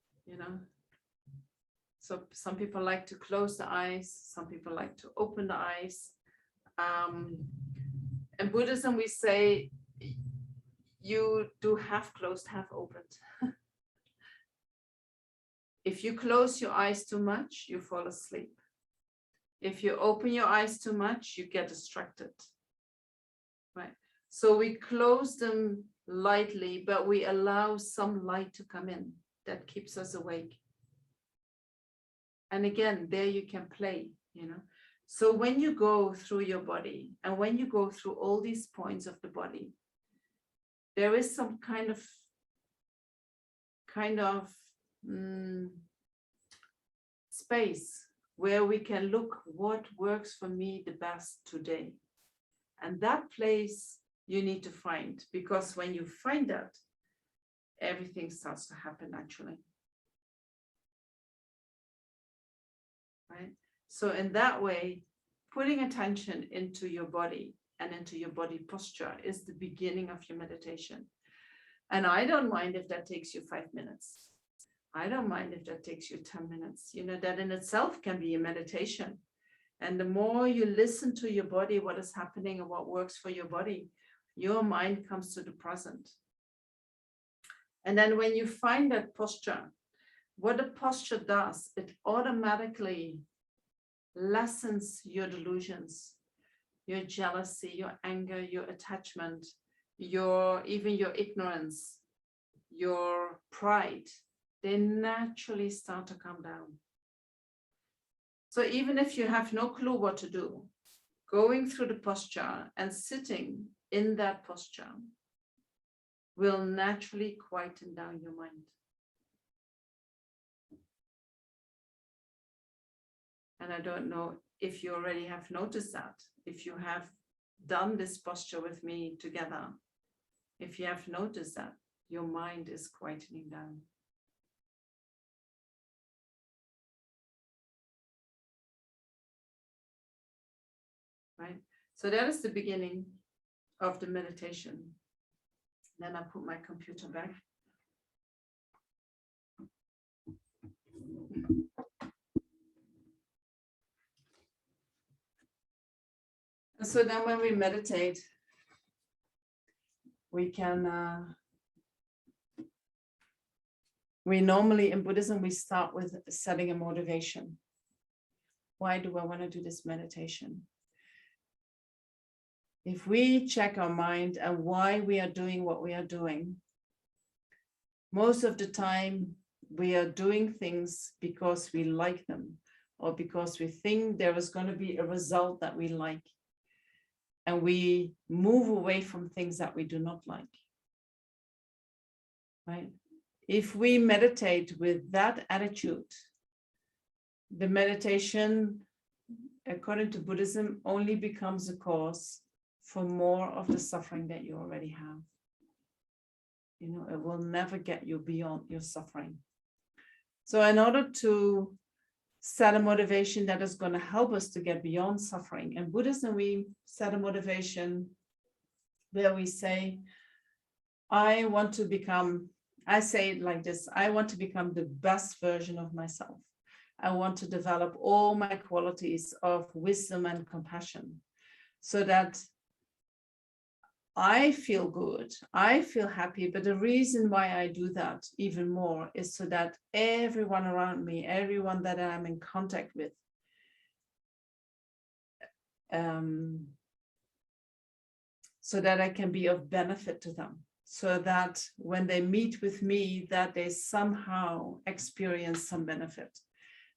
So some people like to close the eyes, some people like to open the eyes. In Buddhism, we say you do half closed, half opened. If you close your eyes too much, you fall asleep. If you open your eyes too much, you get distracted. Right? So we close them lightly, but we allow some light to come in that keeps us awake. And again, there you can play, So when you go through your body and when you go through all these points of the body, there is some kind of space where we can look what works for me the best today. And that place you need to find, because when you find that, everything starts to happen naturally. Right? So in that way, putting attention into your body and into your body posture is the beginning of your meditation. And I don't mind if that takes you 5 minutes. I don't mind if that takes you 10 minutes. That in itself can be a meditation. And the more you listen to your body, what is happening and what works for your body, your mind comes to the present. And then when you find that posture, what the posture does, it automatically lessens your delusions, your jealousy, your anger, your attachment, even your ignorance, your pride. They naturally start to come down. So even if you have no clue what to do, going through the posture and sitting in that posture will naturally quieten down your mind. And I don't know if you already have noticed that, if you have done this posture with me together, if you have noticed that your mind is quietening down. Right? So that is the beginning of the meditation. Then I put my computer back. And so then when we meditate, we normally in Buddhism, we start with setting a motivation. Why do I want to do this meditation? If we check our mind and why we are doing what we are doing, most of the time we are doing things because we like them or because we think there is going to be a result that we like. And we move away from things that we do not like. Right? If we meditate with that attitude, the meditation, according to Buddhism, only becomes a cause for more of the suffering that you already have. It will never get you beyond your suffering. So in order to set a motivation that is going to help us to get beyond suffering, in Buddhism, we set a motivation where we say, I say it like this, I want to become the best version of myself. I want to develop all my qualities of wisdom and compassion so that I feel good, I feel happy, but the reason why I do that even more is so that everyone around me, everyone that I'm in contact with, so that I can be of benefit to them, so that when they meet with me, that they somehow experience some benefit,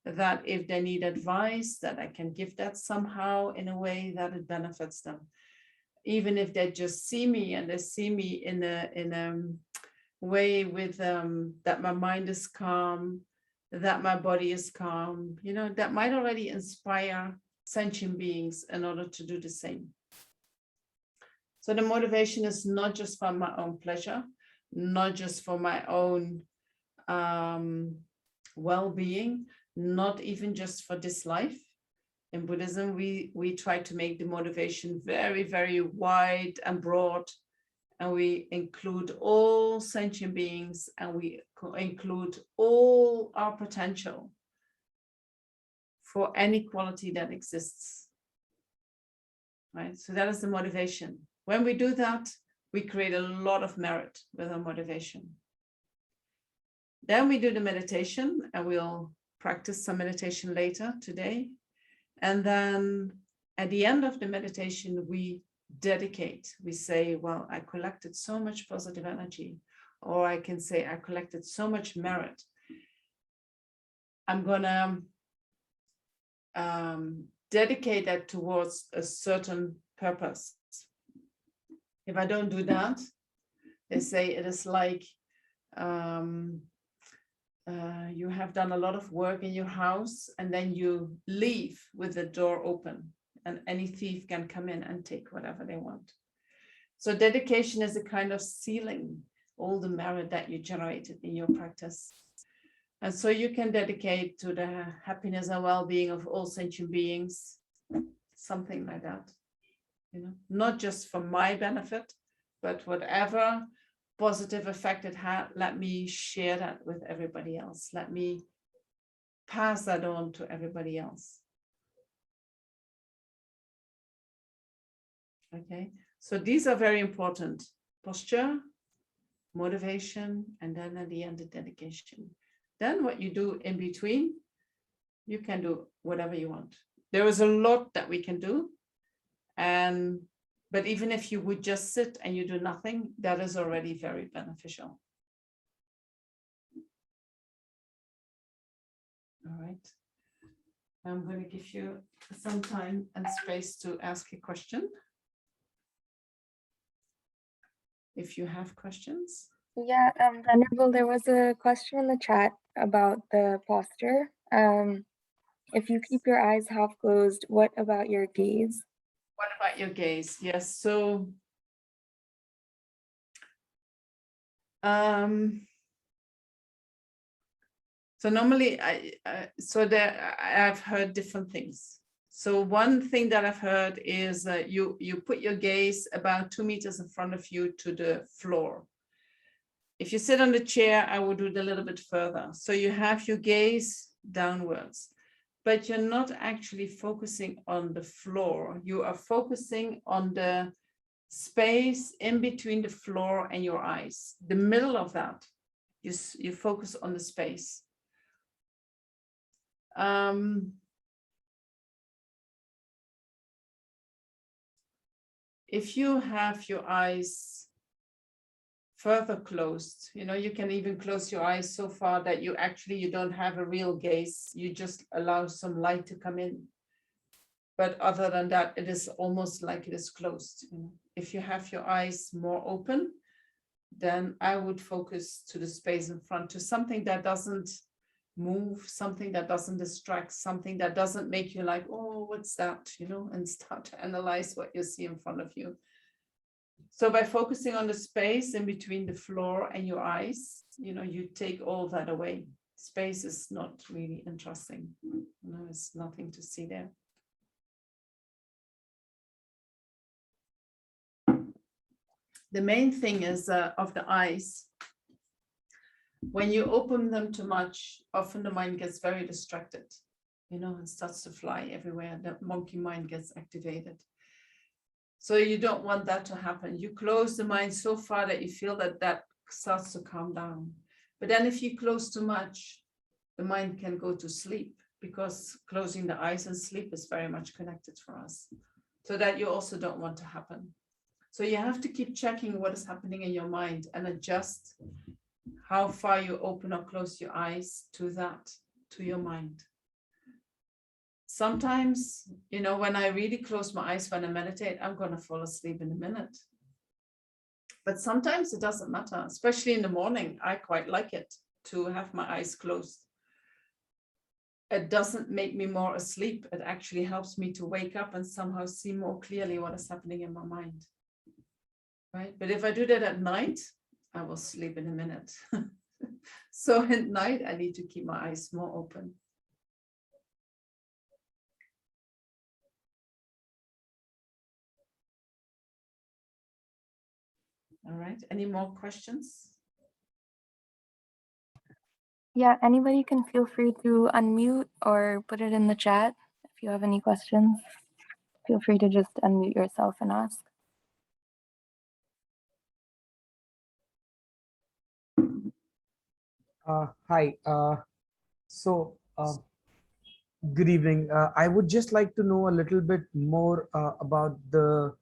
that if they need advice, that I can give that somehow in a way that it benefits them. Even if they just see me and they see me in way with that my mind is calm, that my body is calm, that might already inspire sentient beings in order to do the same. So the motivation is not just for my own pleasure, not just for my own well-being, not even just for this life. In Buddhism, we try to make the motivation very, very wide and broad, and we include all sentient beings, and we include all our potential for any quality that exists. Right? So that is the motivation. When we do that, we create a lot of merit with our motivation. Then we do the meditation, and we'll practice some meditation later today. And then at the end of the meditation, we dedicate. We say, well, I collected so much positive energy, or I can say I collected so much merit. I'm gonna dedicate that towards a certain purpose. If I don't do that, they say it is like you have done a lot of work in your house, and then you leave with the door open, and any thief can come in and take whatever they want. So dedication is a kind of sealing all the merit that you generated in your practice. And so you can dedicate to the happiness and well-being of all sentient beings, something like that. Not just for my benefit, but whatever positive effect it had, let me share that with everybody else. Let me pass that on to everybody else. Okay, so these are very important: posture, motivation, and then at the end, the dedication. Then what you do in between, you can do whatever you want. There is a lot that we can do. But even if you would just sit and you do nothing, that is already very beneficial. All right. I'm going to give you some time and space to ask a question, if you have questions. Yeah, Venerable, there was a question in the chat about the posture. If you keep your eyes half closed, what about your gaze? What about your gaze? Yes, so normally I've heard different things. So one thing that I've heard is you put your gaze about 2 meters in front of you to the floor. If you sit on the chair, I will do it a little bit further. So you have your gaze downwards, but you're not actually focusing on the floor. You are focusing on the space in between the floor and your eyes. The middle of that, you focus on the space. If you have your eyes further closed, you can even close your eyes so far that you don't have a real gaze. You just allow some light to come in. But other than that, it is almost like it is closed. If you have your eyes more open, then I would focus to the space in front, to something that doesn't move, something that doesn't distract, something that doesn't make you like, oh, what's that, and start to analyze what you see in front of you. So by focusing on the space in between the floor and your eyes, you take all that away. Space is not really interesting. There's nothing to see there. The main thing is of the eyes. When you open them too much, often the mind gets very distracted, and starts to fly everywhere. The monkey mind gets activated. So you don't want that to happen. You close the mind so far that you feel that starts to calm down. But then if you close too much, the mind can go to sleep, because closing the eyes and sleep is very much connected for us. So that you also don't want to happen. So you have to keep checking what is happening in your mind and adjust how far you open or close your eyes to your mind. Sometimes, when I really close my eyes when I meditate, I'm going to fall asleep in a minute. But sometimes it doesn't matter, especially in the morning. I quite like it to have my eyes closed. It doesn't make me more asleep. It actually helps me to wake up and somehow see more clearly what is happening in my mind. Right? But if I do that at night, I will sleep in a minute. So at night, I need to keep my eyes more open. All right, any more questions? Yeah, anybody can feel free to unmute or put it in the chat if you have any questions. Feel free to just unmute yourself and ask. Hi. Good evening. I would just like to know a little bit more about the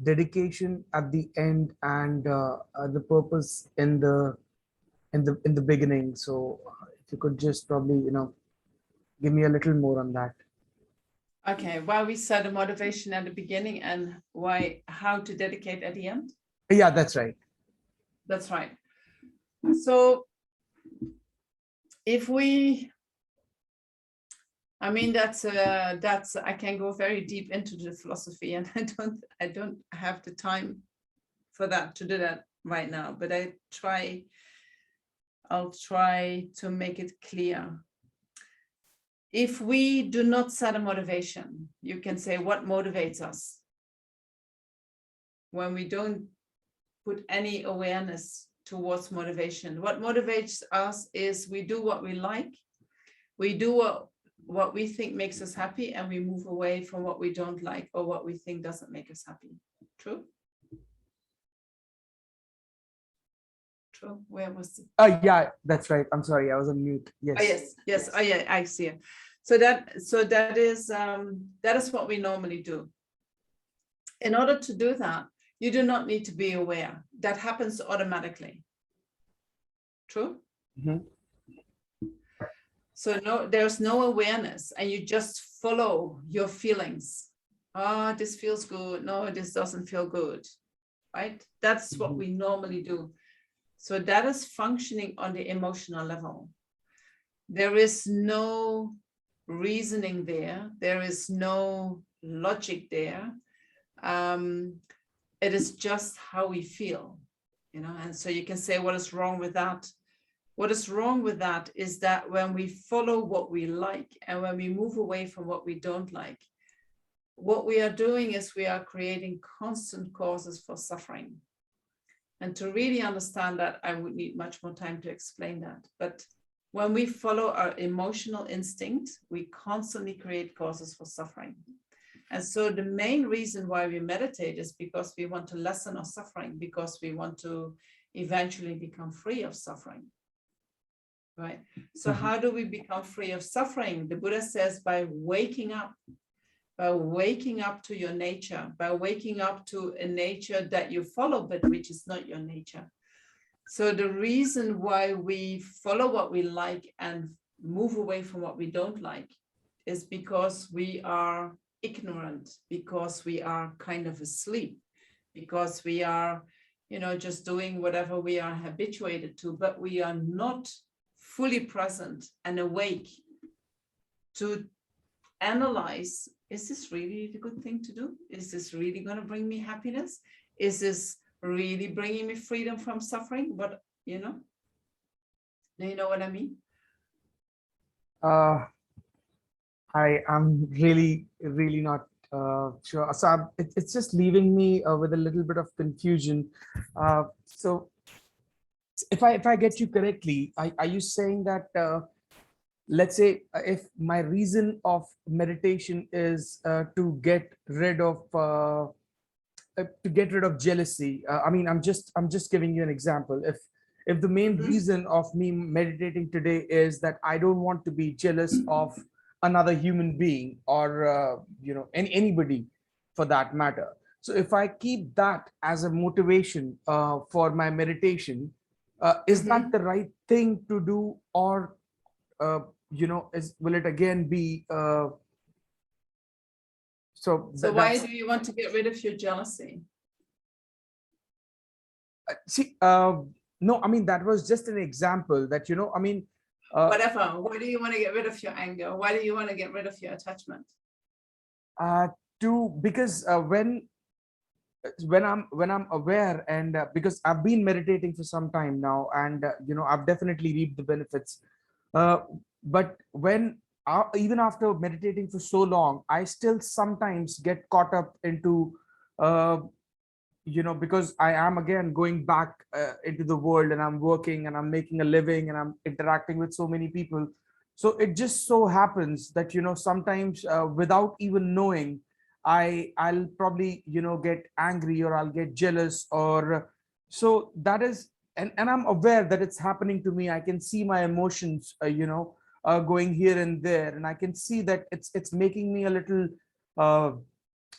dedication at the end and the purpose in the beginning. So, if you could just probably give me a little more on that. Okay, why we set a motivation at the beginning and how to dedicate at the end? Yeah, that's right. That's right. So if we, I mean, that's I can go very deep into the philosophy, and I don't have the time for that to do that right now, but I'll try to make it clear. If we do not set a motivation, you can say, what motivates us? When we don't put any awareness towards motivation, what motivates us is we do what we like, we do what we think makes us happy, and we move away from what we don't like or what we think doesn't make us happy. True? True. Where was it? Yeah, that's right. I'm sorry, I was on mute. Yes. Oh, yes. Oh, yeah, I see it. So that is what we normally do. In order to do that, you do not need to be aware. That happens automatically. True? Mm-hmm. So there's no awareness, and you just follow your feelings. Ah, this feels good. No, this doesn't feel good. Right? That's what we normally do. So that is functioning on the emotional level. There is no reasoning there. There is no logic there. It is just how we feel, and so you can say, what is wrong with that? What is wrong with that is that when we follow what we like and when we move away from what we don't like, what we are doing is we are creating constant causes for suffering. And to really understand that, I would need much more time to explain that. But when we follow our emotional instinct, we constantly create causes for suffering. And so the main reason why we meditate is because we want to lessen our suffering, because we want to eventually become free of suffering. Right? So how do we become free of suffering? The Buddha says by waking up to your nature, by waking up to a nature that you follow, but which is not your nature. So the reason why we follow what we like and move away from what we don't like is because we are ignorant, because we are kind of asleep, because we are, just doing whatever we are habituated to, but we are not fully present and awake to analyze, is this really the good thing to do? Is this really going to bring me happiness? Is this really bringing me freedom from suffering? But, do you know what I mean? I'm really not sure. So it's just leaving me with a little bit of confusion. So if I get you correctly, are you saying that let's say if my reason of meditation is to get rid of jealousy? I mean, I'm just giving you an example. If the main reason of me meditating today is that I don't want to be jealous of another human being or anybody for that matter. So if I keep that as a motivation for my meditation, is that the right thing to do, or will it again be so why do you want to get rid of your jealousy? See, no, I mean, that was just an example that, I mean, Whatever. Why do you want to get rid of your anger? Why do you want to get rid of your attachment? because when I'm aware, and because I've been meditating for some time now, and I've definitely reaped the benefits. Uh, but when even after meditating for so long, I still sometimes get caught up into uh, because I am again going back into the world, and I'm working and I'm making a living and I'm interacting with so many people. So it just so happens that sometimes without even knowing, I'll probably get angry, or I'll get jealous, or so that is, and I'm aware that it's happening to me. I can see my emotions going here and there, and I can see that it's making me a little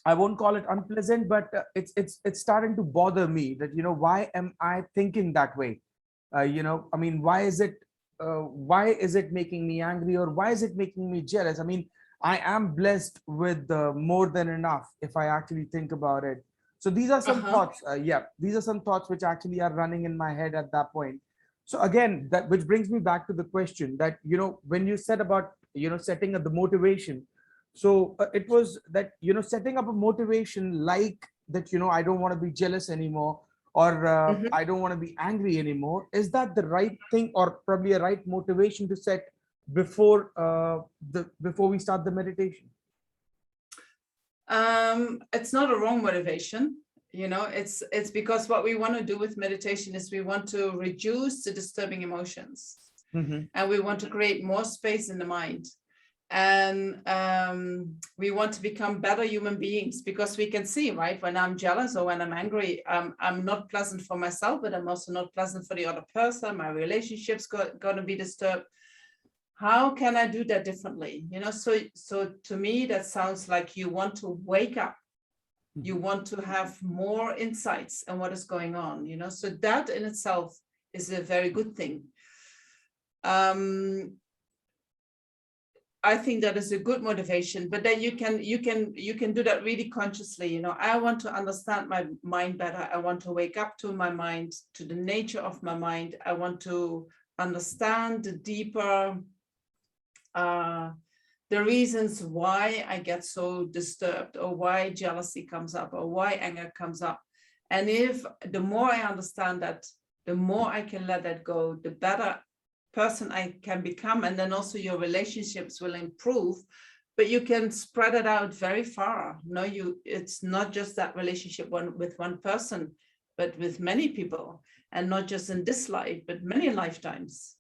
I won't call it unpleasant, but it's starting to bother me that why am I thinking that way? I mean, why is it making me angry, or why is it making me jealous? I mean, I am blessed with more than enough if I actually think about it. So these are some thoughts. Yeah, these are some thoughts which actually are running in my head at that point. So again, that which brings me back to the question that when you said about setting up the motivation. So it was that setting up a motivation like that I don't want to be jealous anymore, or I don't want to be angry anymore. Is that the right thing, or probably a right motivation to set before before we start the meditation? It's not a wrong motivation. It's because what we want to do with meditation is we want to reduce the disturbing emotions, and we want to create more space in the mind. And we want to become better human beings, because we can see, right, when I'm jealous or when I'm angry, I'm not pleasant for myself, but I'm also not pleasant for the other person. My relationship's going to be disturbed. How can I do that differently? So to me, that sounds like you want to wake up. You want to have more insights on what is going on, so that in itself is a very good thing. I think that is a good motivation, but then you can do that really consciously. I want to understand my mind better. I want to wake up to my mind, to the nature of my mind. I want to understand the deeper, the reasons why I get so disturbed, or why jealousy comes up, or why anger comes up. And if the more I understand that, the more I can let that go, the better person I can become. And then also your relationships will improve, but you can spread it out very far. It's not just that relationship with one person, but with many people, and not just in this life, but many lifetimes,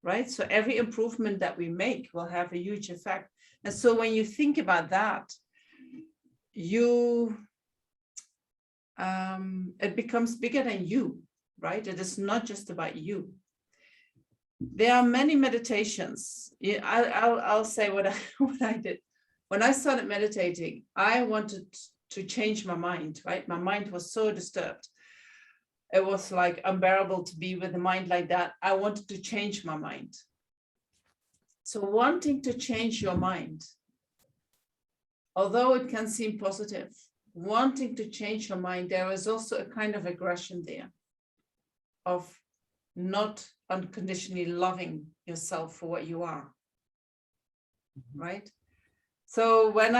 right? So every improvement that we make will have a huge effect. And so when you think about that, it becomes bigger than you, right? It is not just about you. There are many meditations. I'll say what I did. When I started meditating, I wanted to change my mind, right? My mind was so disturbed. It was like unbearable to be with a mind like that. I wanted to change my mind. So wanting to change your mind, although it can seem positive, wanting to change your mind, there is also a kind of aggression there of not unconditionally loving yourself for what you are, right? So when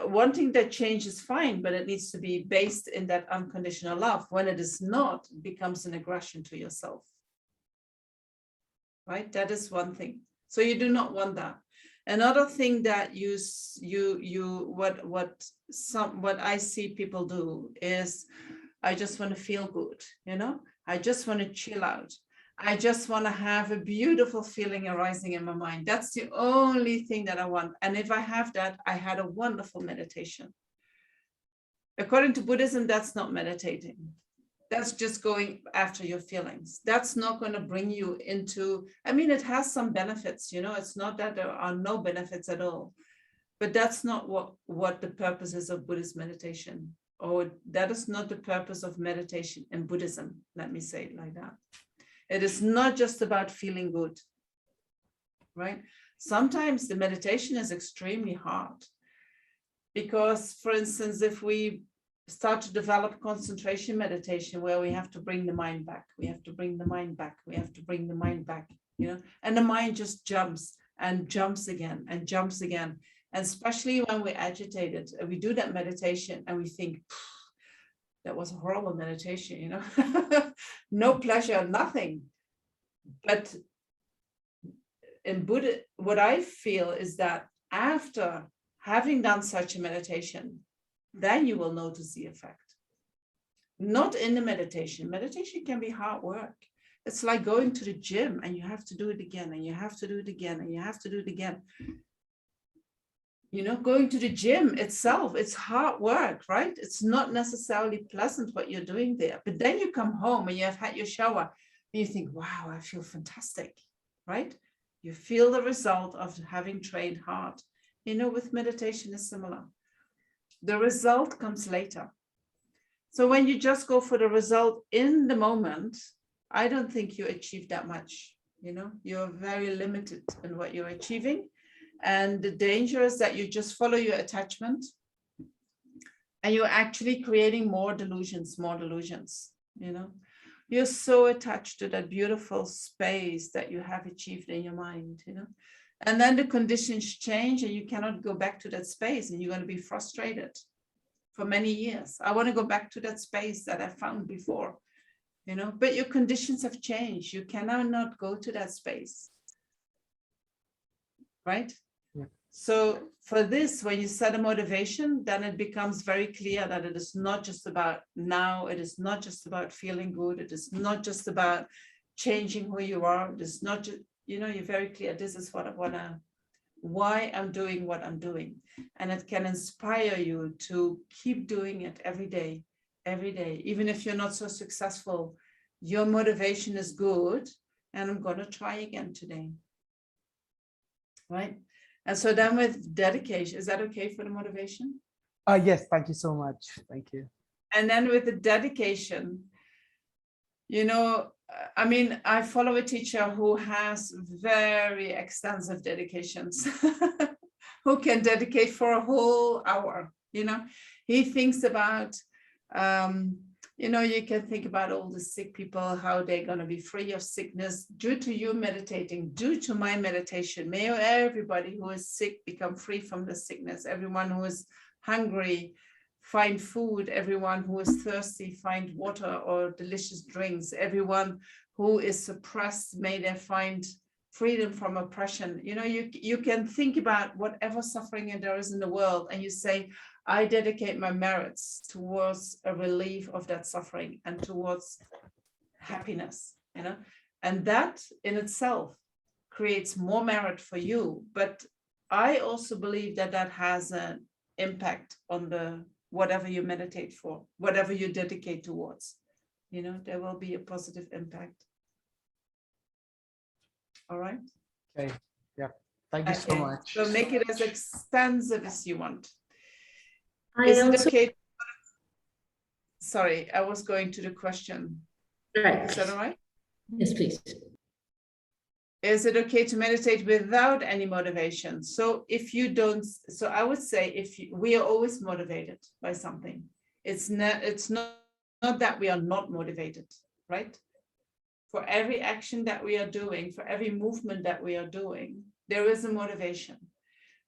wanting that change is fine, but it needs to be based in that unconditional love. When it is not, it becomes an aggression to yourself, right? That is one thing. So you do not want that. Another thing that what I see people do is, I just want to feel good, I just want to chill out. I just want to have a beautiful feeling arising in my mind. That's the only thing that I want. And if I have that, I had a wonderful meditation. According to Buddhism, that's not meditating. That's just going after your feelings. That's not going to bring you into, it has some benefits, it's not that there are no benefits at all, but that's not what the purpose is of Buddhist meditation, or that is not the purpose of meditation in Buddhism. Let me say it like that. It is not just about feeling good, right? Sometimes the meditation is extremely hard because, for instance, if we start to develop concentration meditation where we have to bring the mind back. We have to bring the mind back. We have to bring the mind back, you know, and the mind just jumps and jumps again and jumps again. And especially when we're agitated, we do that meditation and we think, that was a horrible meditation, you know, no pleasure, nothing. But in Buddha, what I feel is that after having done such a meditation, then you will notice the effect. Not in the meditation. Meditation can be hard work. It's like going to the gym and you have to do it again and you have to do it again and you have to do it again. You know, going to the gym itself, it's hard work, right? It's not necessarily pleasant what you're doing there. But then you come home and you have had your shower and you think, wow, I feel fantastic, right? You feel the result of having trained hard. You know, with meditation is similar. The result comes later. So when you just go for the result in the moment, I don't think you achieve that much. You know, you're very limited in what you're achieving. And the danger is that you just follow your attachment and you're actually creating more delusions, you know. You're so attached to that beautiful space that you have achieved in your mind, you know. And then the conditions change and you cannot go back to that space and you're going to be frustrated for many years. I want to go back to that space that I found before, you know, but your conditions have changed. You cannot not go to that space, right? Yeah. So for this, when you set a motivation, then it becomes very clear that it is not just about now. It is not just about feeling good. It is not just about changing who you are. It is not just, you know, you're very clear. This is what I want to, why I'm doing what I'm doing. And it can inspire you to keep doing it every day, even if you're not so successful. Your motivation is good. And I'm going to try again today. Right? And so then with dedication, is that okay for the motivation? Yes, thank you so much. Thank you. And then with the dedication, you know, I mean, I follow a teacher who has very extensive dedications, who can dedicate for a whole hour, you know. He thinks about, you know, you can think about all the sick people, how they're going to be free of sickness due to you meditating, due to my meditation. May everybody who is sick become free from the sickness. Everyone who is hungry, find food. Everyone who is thirsty, find water or delicious drinks. Everyone who is suppressed, may they find freedom from oppression. You know, you can think about whatever suffering there is in the world and you say, I dedicate my merits towards a relief of that suffering and towards happiness, you know, and that in itself creates more merit for you. But I also believe that that has an impact on the whatever you meditate for, whatever you dedicate towards, you know, there will be a positive impact. All right. Okay. Yeah. Thank you so much. So make it as extensive as you want. I Is it also, okay? Sorry, I was going to the question. right. Is that all right? Yes, please. Is it okay to meditate without any motivation? So if you don't, so I would say if you, we are always motivated by something. It's not that we are not motivated, right? For every action that we are doing, for every movement that we are doing, there is a motivation,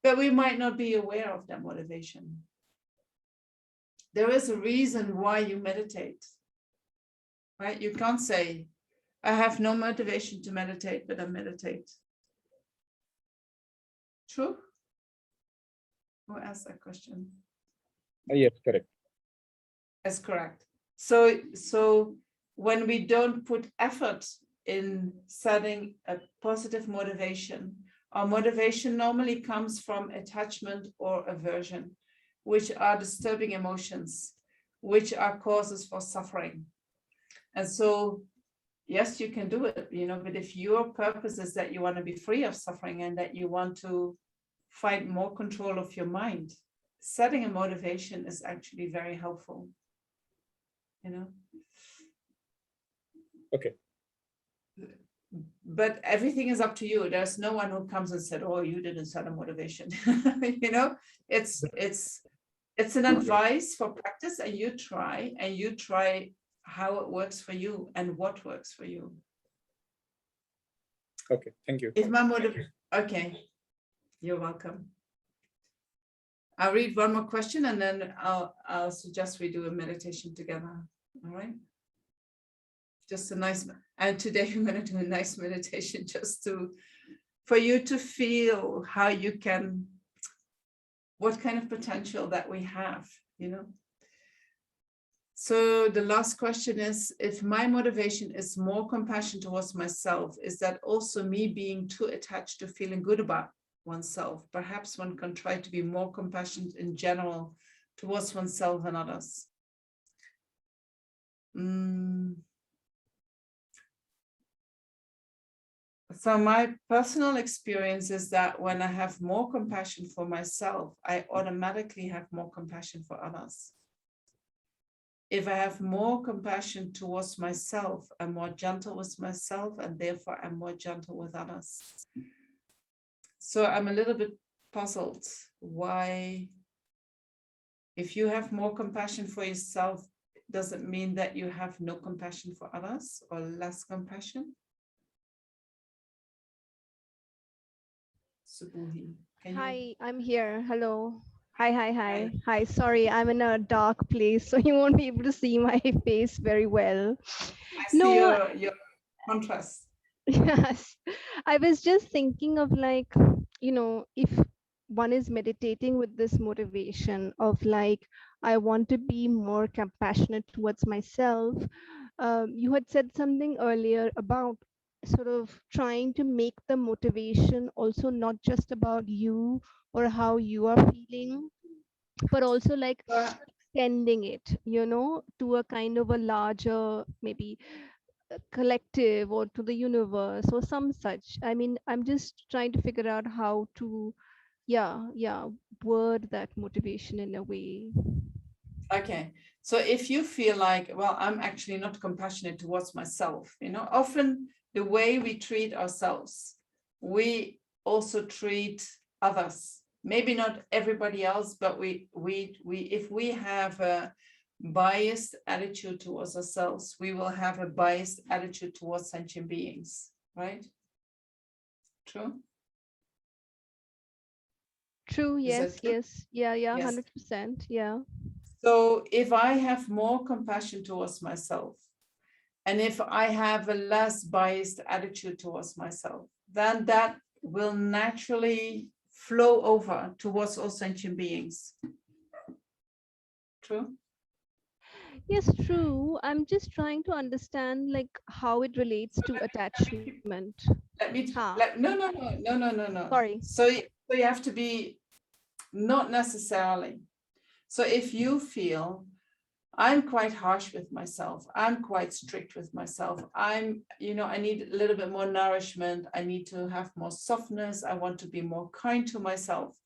but we might not be aware of that motivation. There is a reason why you meditate, right? You can't say, I have no motivation to meditate, but I meditate. True? Who asked that question? Yes, correct. That's correct. So when we don't put effort in setting a positive motivation, our motivation normally comes from attachment or aversion, which are disturbing emotions, which are causes for suffering. And so, yes, you can do it, you know, but if your purpose is that you want to be free of suffering and that you want to find more control of your mind, setting a motivation is actually very helpful, you know. Okay. But everything is up to you. There's no one who comes and said, oh, you didn't set a motivation. You know, it's It's an advice for practice, and you try how it works for you and what works for you. Okay, thank you. If my motivation, okay, you're welcome. I'll read one more question and then I'll suggest we do a meditation together. All right. Just a nice, and today we're going to do a nice meditation just for you to feel how you can, what kind of potential that we have, you know. So the last question is, if my motivation is more compassion towards myself, is that also me being too attached to feeling good about oneself? Perhaps one can try to be more compassionate in general towards oneself and others. So my personal experience is that when I have more compassion for myself, I automatically have more compassion for others. If I have more compassion towards myself, I'm more gentle with myself, and therefore I'm more gentle with others. So I'm a little bit puzzled why, if you have more compassion for yourself, does it mean that you have no compassion for others or less compassion? Subuhi, Hi, I'm here. Hello. Hi. Sorry, I'm in a dark place, so you won't be able to see my face very well. I see your contrast. Yes. I was just thinking of, like, if one is meditating with this motivation of, like, I want to be more compassionate towards myself. You had said something earlier about sort of trying to make the motivation also not just about you or how you are feeling, but also like extending it, to a kind of a larger, maybe collective, or to the universe or some such. I mean, I'm just trying to figure out how to, word that motivation in a way. Okay, so if you feel like, well, I'm actually not compassionate towards myself, often the way we treat ourselves, we also treat others. Maybe not everybody else, but if we have a biased attitude towards ourselves, we will have a biased attitude towards sentient beings, right? True? True, yes, true? yes. Yeah, Yes. 100%, yeah. So if I have more compassion towards myself, and if I have a less biased attitude towards myself, then that will naturally flow over towards all sentient beings. True? Yes, true. I'm just trying to understand, like, how it relates to attachment. No. Sorry. So you have to be, not necessarily. So if you feel, I'm quite harsh with myself, I'm quite strict with myself, I need a little bit more nourishment, I need to have more softness, I want to be more kind to myself.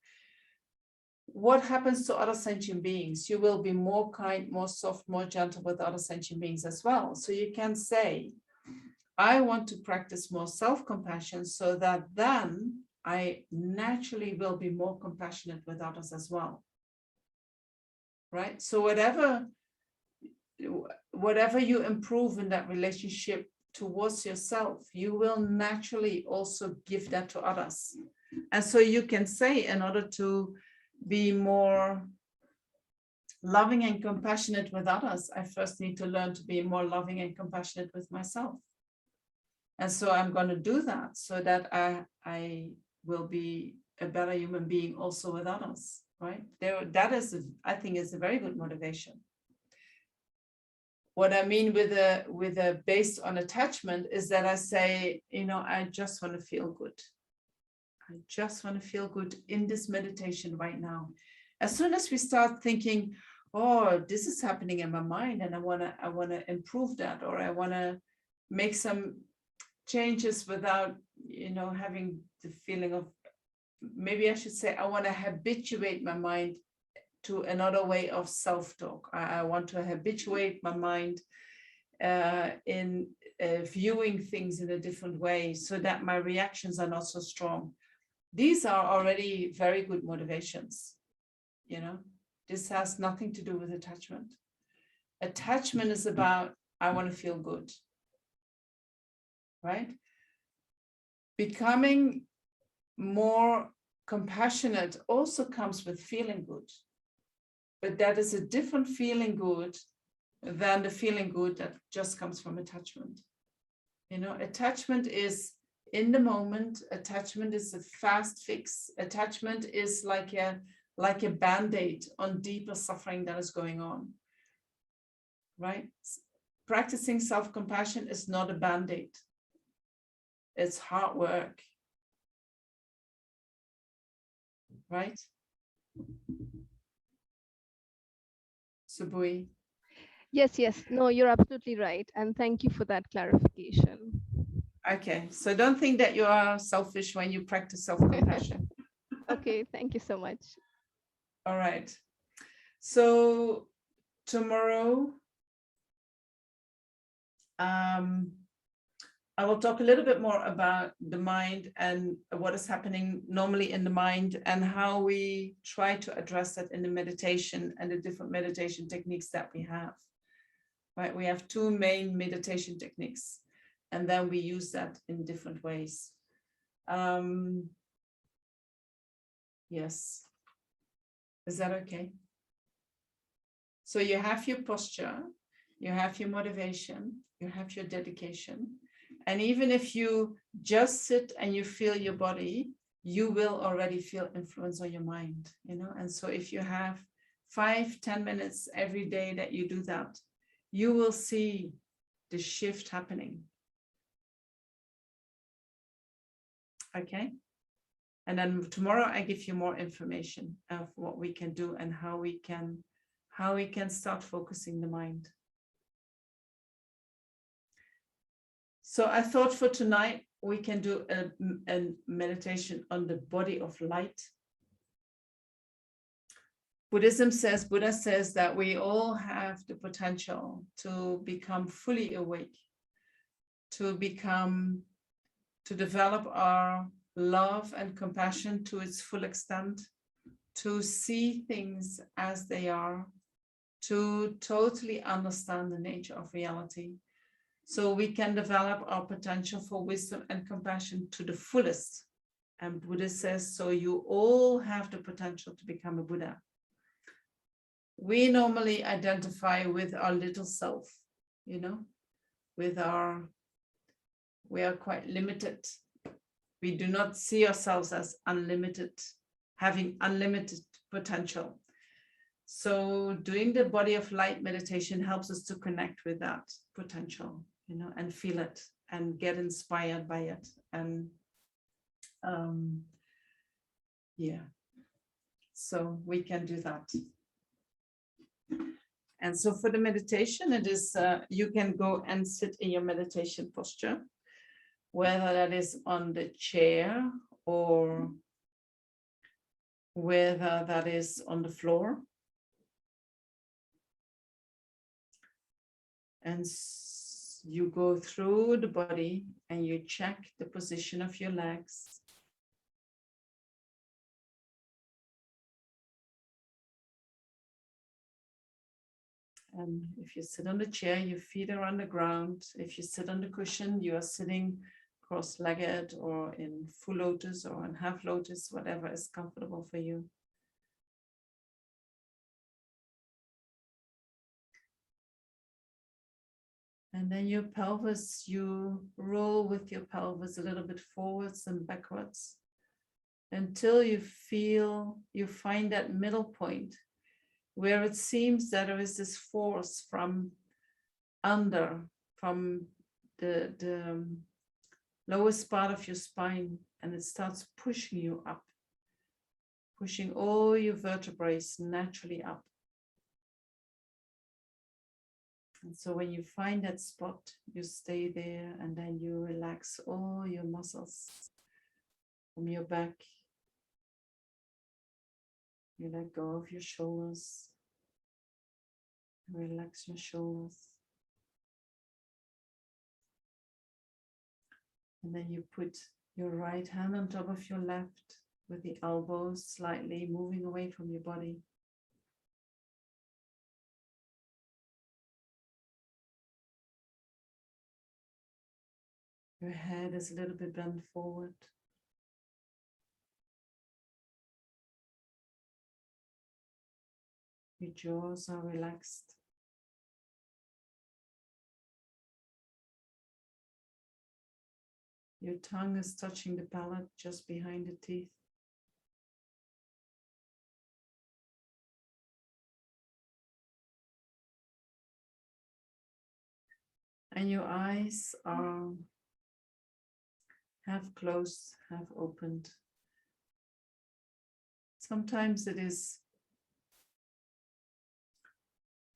What happens to other sentient beings? You will be more kind, more soft, more gentle with other sentient beings as well. So you can say, I want to practice more self-compassion so that then I naturally will be more compassionate with others as well. Right? So whatever you improve in that relationship towards yourself, you will naturally also give that to others. And so you can say, in order to be more loving and compassionate with others, I first need to learn to be more loving and compassionate with myself. And so I'm going to do that so that I will be a better human being also with others, right? That is, I think, is a very good motivation. What I mean with a based on attachment is that I say, I just want to feel good. I just want to feel good in this meditation right now. As soon as we start thinking, oh, this is happening in my mind, and I want to improve that, or I want to make some changes without, having the feeling of, maybe I should say, I want to habituate my mind to another way of self-talk. I want to habituate my mind in viewing things in a different way so that my reactions are not so strong. These are already very good motivations, this has nothing to do with attachment. Attachment is about, I want to feel good, right? Becoming more compassionate also comes with feeling good, but that is a different feeling good than the feeling good that just comes from attachment. You know, attachment is in the moment. Attachment is a fast fix. Attachment is like a band-aid on deeper suffering that is going on, right? Practicing self-compassion is not a band-aid. It's hard work, right? Subui. Yes. No, you're absolutely right. And thank you for that clarification. Okay, so don't think that you are selfish when you practice self-compassion. Okay, thank you so much. All right. So tomorrow, I will talk a little bit more about the mind and what is happening normally in the mind and how we try to address that in the meditation and the different meditation techniques that we have. Right? We have two main meditation techniques, and then we use that in different ways. Yes. Is that okay? So you have your posture, you have your motivation, you have your dedication. And even if you just sit and you feel your body, you will already feel influence on your mind, you know? And so if you have 5-10 minutes every day that you do that, you will see the shift happening. Okay? And then tomorrow I give you more information of what we can do and how we can start focusing the mind. So I thought for tonight, we can do a meditation on the body of light. Buddha says that we all have the potential to become fully awake, to develop our love and compassion to its full extent, to see things as they are, to totally understand the nature of reality. So we can develop our potential for wisdom and compassion to the fullest. And Buddha says, so you all have the potential to become a Buddha. We normally identify with our little self, you know, we are quite limited. We do not see ourselves as unlimited, having unlimited potential. So doing the body of light meditation helps us to connect with that potential, you know, and feel it and get inspired by it. And yeah, so we can do that. And so for the meditation, it is, you can go and sit in your meditation posture, whether that is on the chair or whether that is on the floor. And you go through the body and you check the position of your legs. And if you sit on the chair, your feet are on the ground. If you sit on the cushion, you are sitting cross-legged or in full lotus or in half lotus, whatever is comfortable for you. And then your pelvis, you roll with your pelvis a little bit forwards and backwards until you find that middle point where it seems that there is this force from the lowest part of your spine, and it starts pushing you up, pushing all your vertebrae naturally up. And so when you find that spot, you stay there and then you relax all your muscles from your back. You let go of your shoulders. Relax your shoulders. And then you put your right hand on top of your left with the elbows slightly moving away from your body. Your head is a little bit bent forward. Your jaws are relaxed. Your tongue is touching the palate just behind the teeth. And your eyes are half closed, half opened. Sometimes it is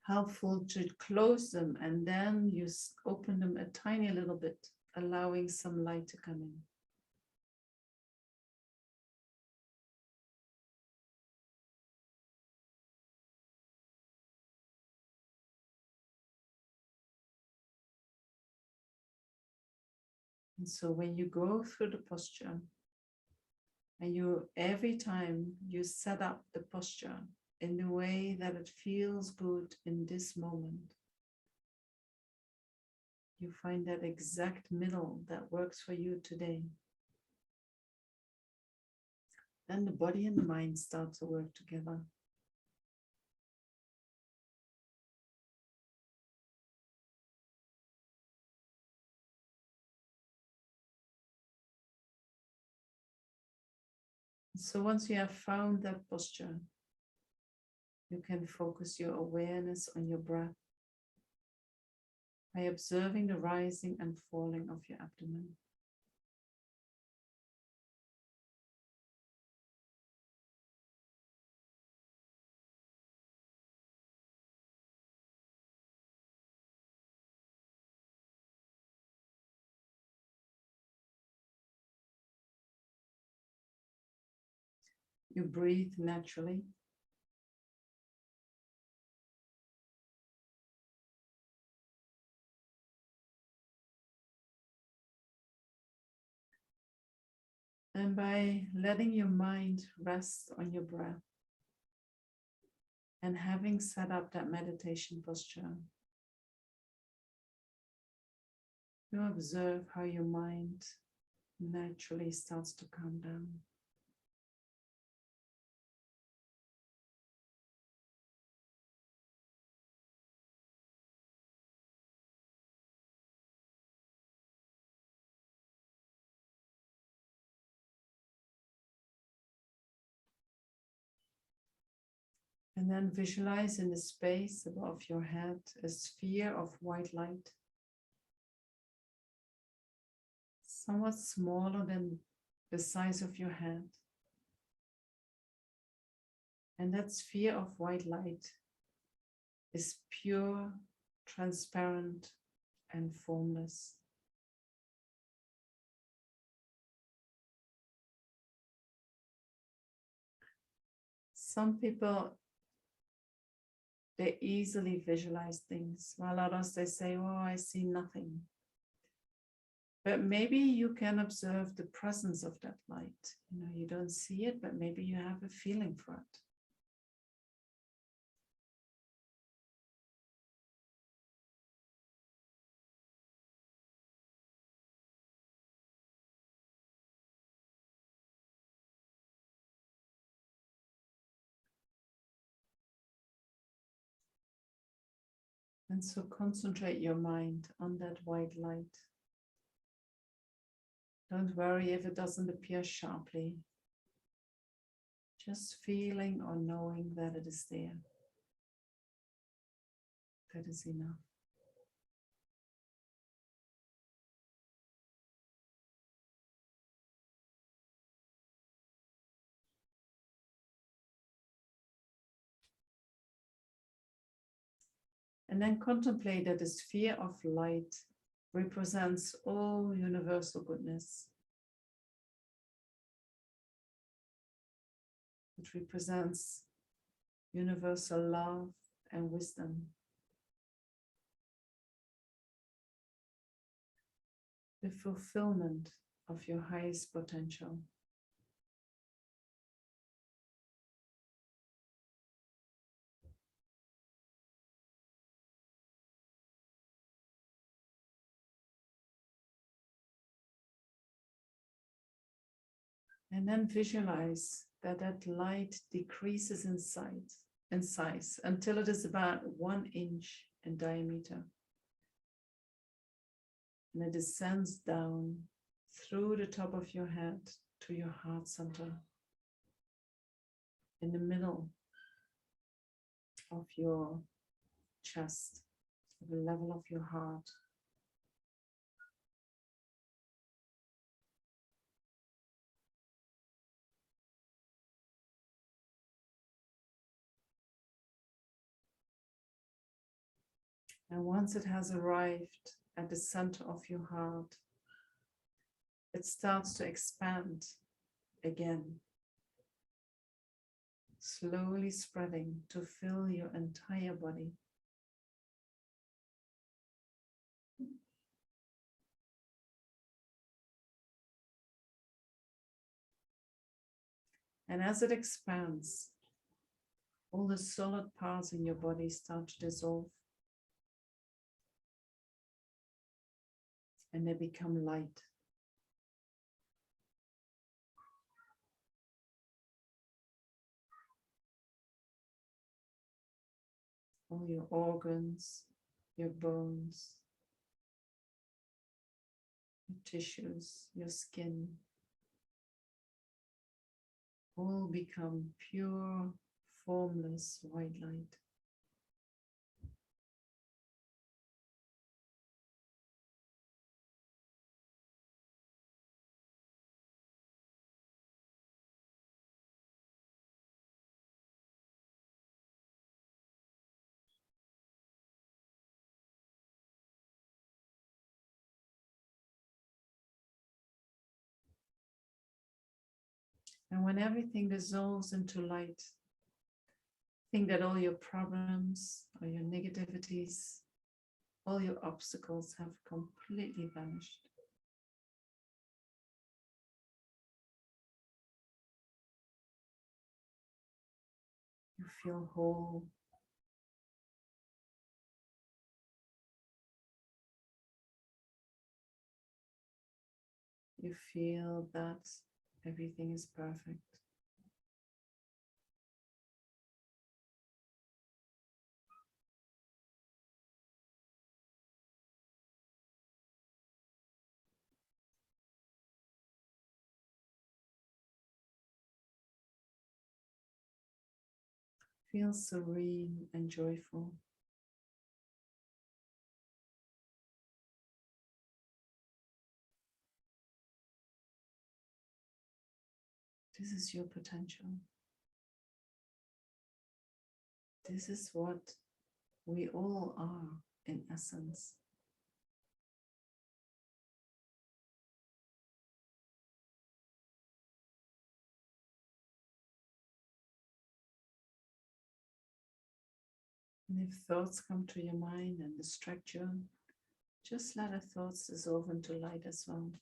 helpful to close them and then you open them a tiny little bit, allowing some light to come in. And so when you go through the posture, and you every time you set up the posture in the way that it feels good in this moment, you find that exact middle that works for you today. Then the body and the mind start to work together. So once you have found that posture, you can focus your awareness on your breath by observing the rising and falling of your abdomen. You breathe naturally. And by letting your mind rest on your breath and having set up that meditation posture, you observe how your mind naturally starts to calm down. And then visualize in the space above your head a sphere of white light, somewhat smaller than the size of your head. And that sphere of white light is pure, transparent, and formless. Some people, they easily visualize things, while others, they say, oh, I see nothing. But maybe you can observe the presence of that light. You don't see it, but maybe you have a feeling for it. And so concentrate your mind on that white light. Don't worry if it doesn't appear sharply. Just feeling or knowing that it is there. That is enough. And then contemplate that the sphere of light represents all universal goodness. It represents universal love and wisdom. The fulfillment of your highest potential. And then visualize that that light decreases in size until it is about 1 inch in diameter. And it descends down through the top of your head to your heart center, in the middle of your chest, at the level of your heart. And once it has arrived at the center of your heart, it starts to expand again, slowly spreading to fill your entire body. And as it expands, all the solid parts in your body start to dissolve. And they become light. All your organs, your bones, your tissues, your skin, all become pure, formless white light. And when everything dissolves into light, think that all your problems or your negativities, all your obstacles have completely vanished. You feel whole. You feel that everything is perfect. Feel serene and joyful. This is your potential. This is what we all are in essence. And if thoughts come to your mind and distract you, just let the thoughts dissolve into light as well.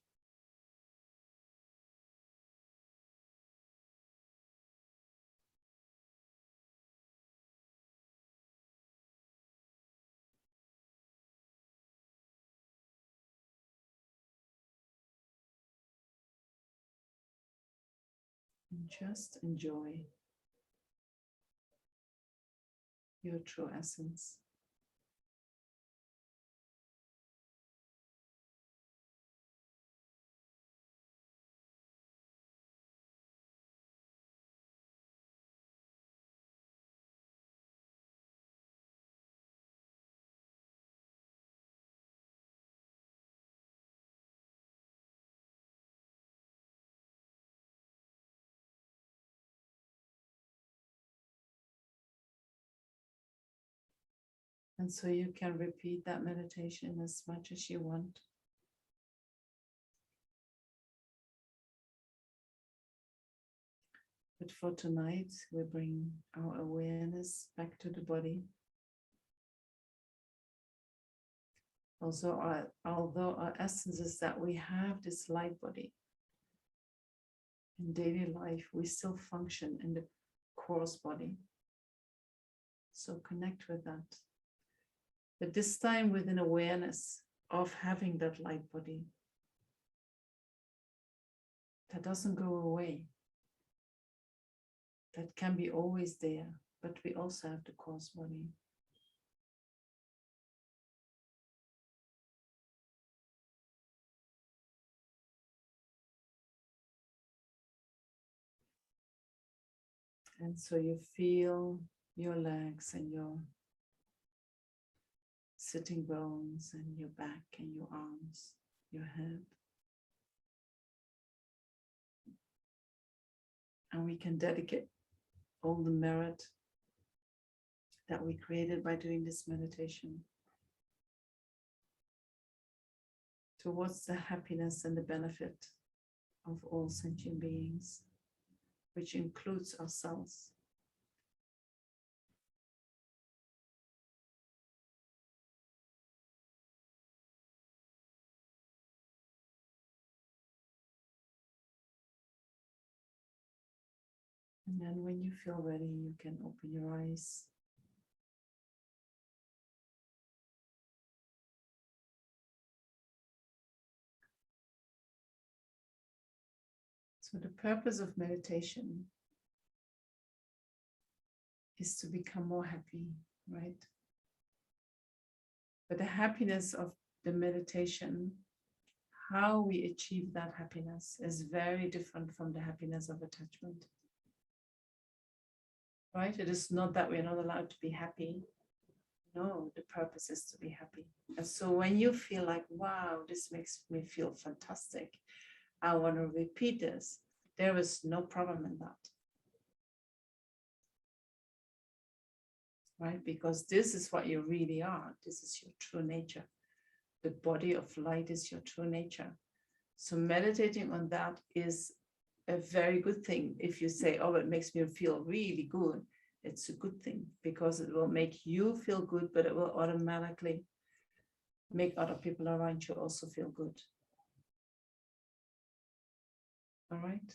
And just enjoy your true essence. And so you can repeat that meditation as much as you want. But for tonight, we bring our awareness back to the body. Also, although our essence is that we have this light body, in daily life, we still function in the coarse body. So connect with that. But this time with an awareness of having that light body. that doesn't go away. That can be always there, but we also have the cause body. And so you feel your legs and your sitting bones and your back and your arms, your head. And we can dedicate all the merit that we created by doing this meditation towards the happiness and the benefit of all sentient beings, which includes ourselves. And then when you feel ready, you can open your eyes. So the purpose of meditation is to become more happy, right? But the happiness of the meditation, how we achieve that happiness is very different from the happiness of attachment. Right? It is not that we're not allowed to be happy. No, the purpose is to be happy. And so when you feel like, wow, this makes me feel fantastic, I want to repeat this, there is no problem in that. Right? Because this is what you really are. This is your true nature. The body of light is your true nature. So meditating on that is a very good thing. If you say, oh, it makes me feel really good, it's a good thing because it will make you feel good, but it will automatically make other people around you also feel good. All right.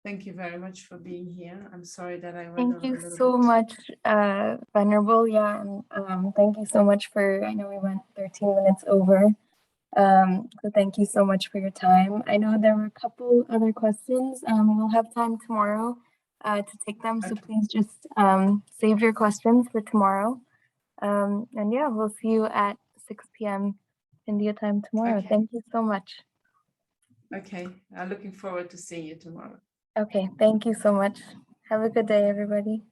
Thank you very much for being here. I'm sorry that I went Thank on a you little so bit. much, Venerable. Yeah, and thank you so much for, I know we went 13 minutes over. So thank you so much for your time. I know there were a couple other questions. We'll have time tomorrow to take them. So Okay. please just save your questions for tomorrow. And yeah, we'll see you at 6 p.m. India time tomorrow. Okay. Thank you so much. Okay. I'm looking forward to seeing you tomorrow. Okay, thank you so much. Have a good day, everybody.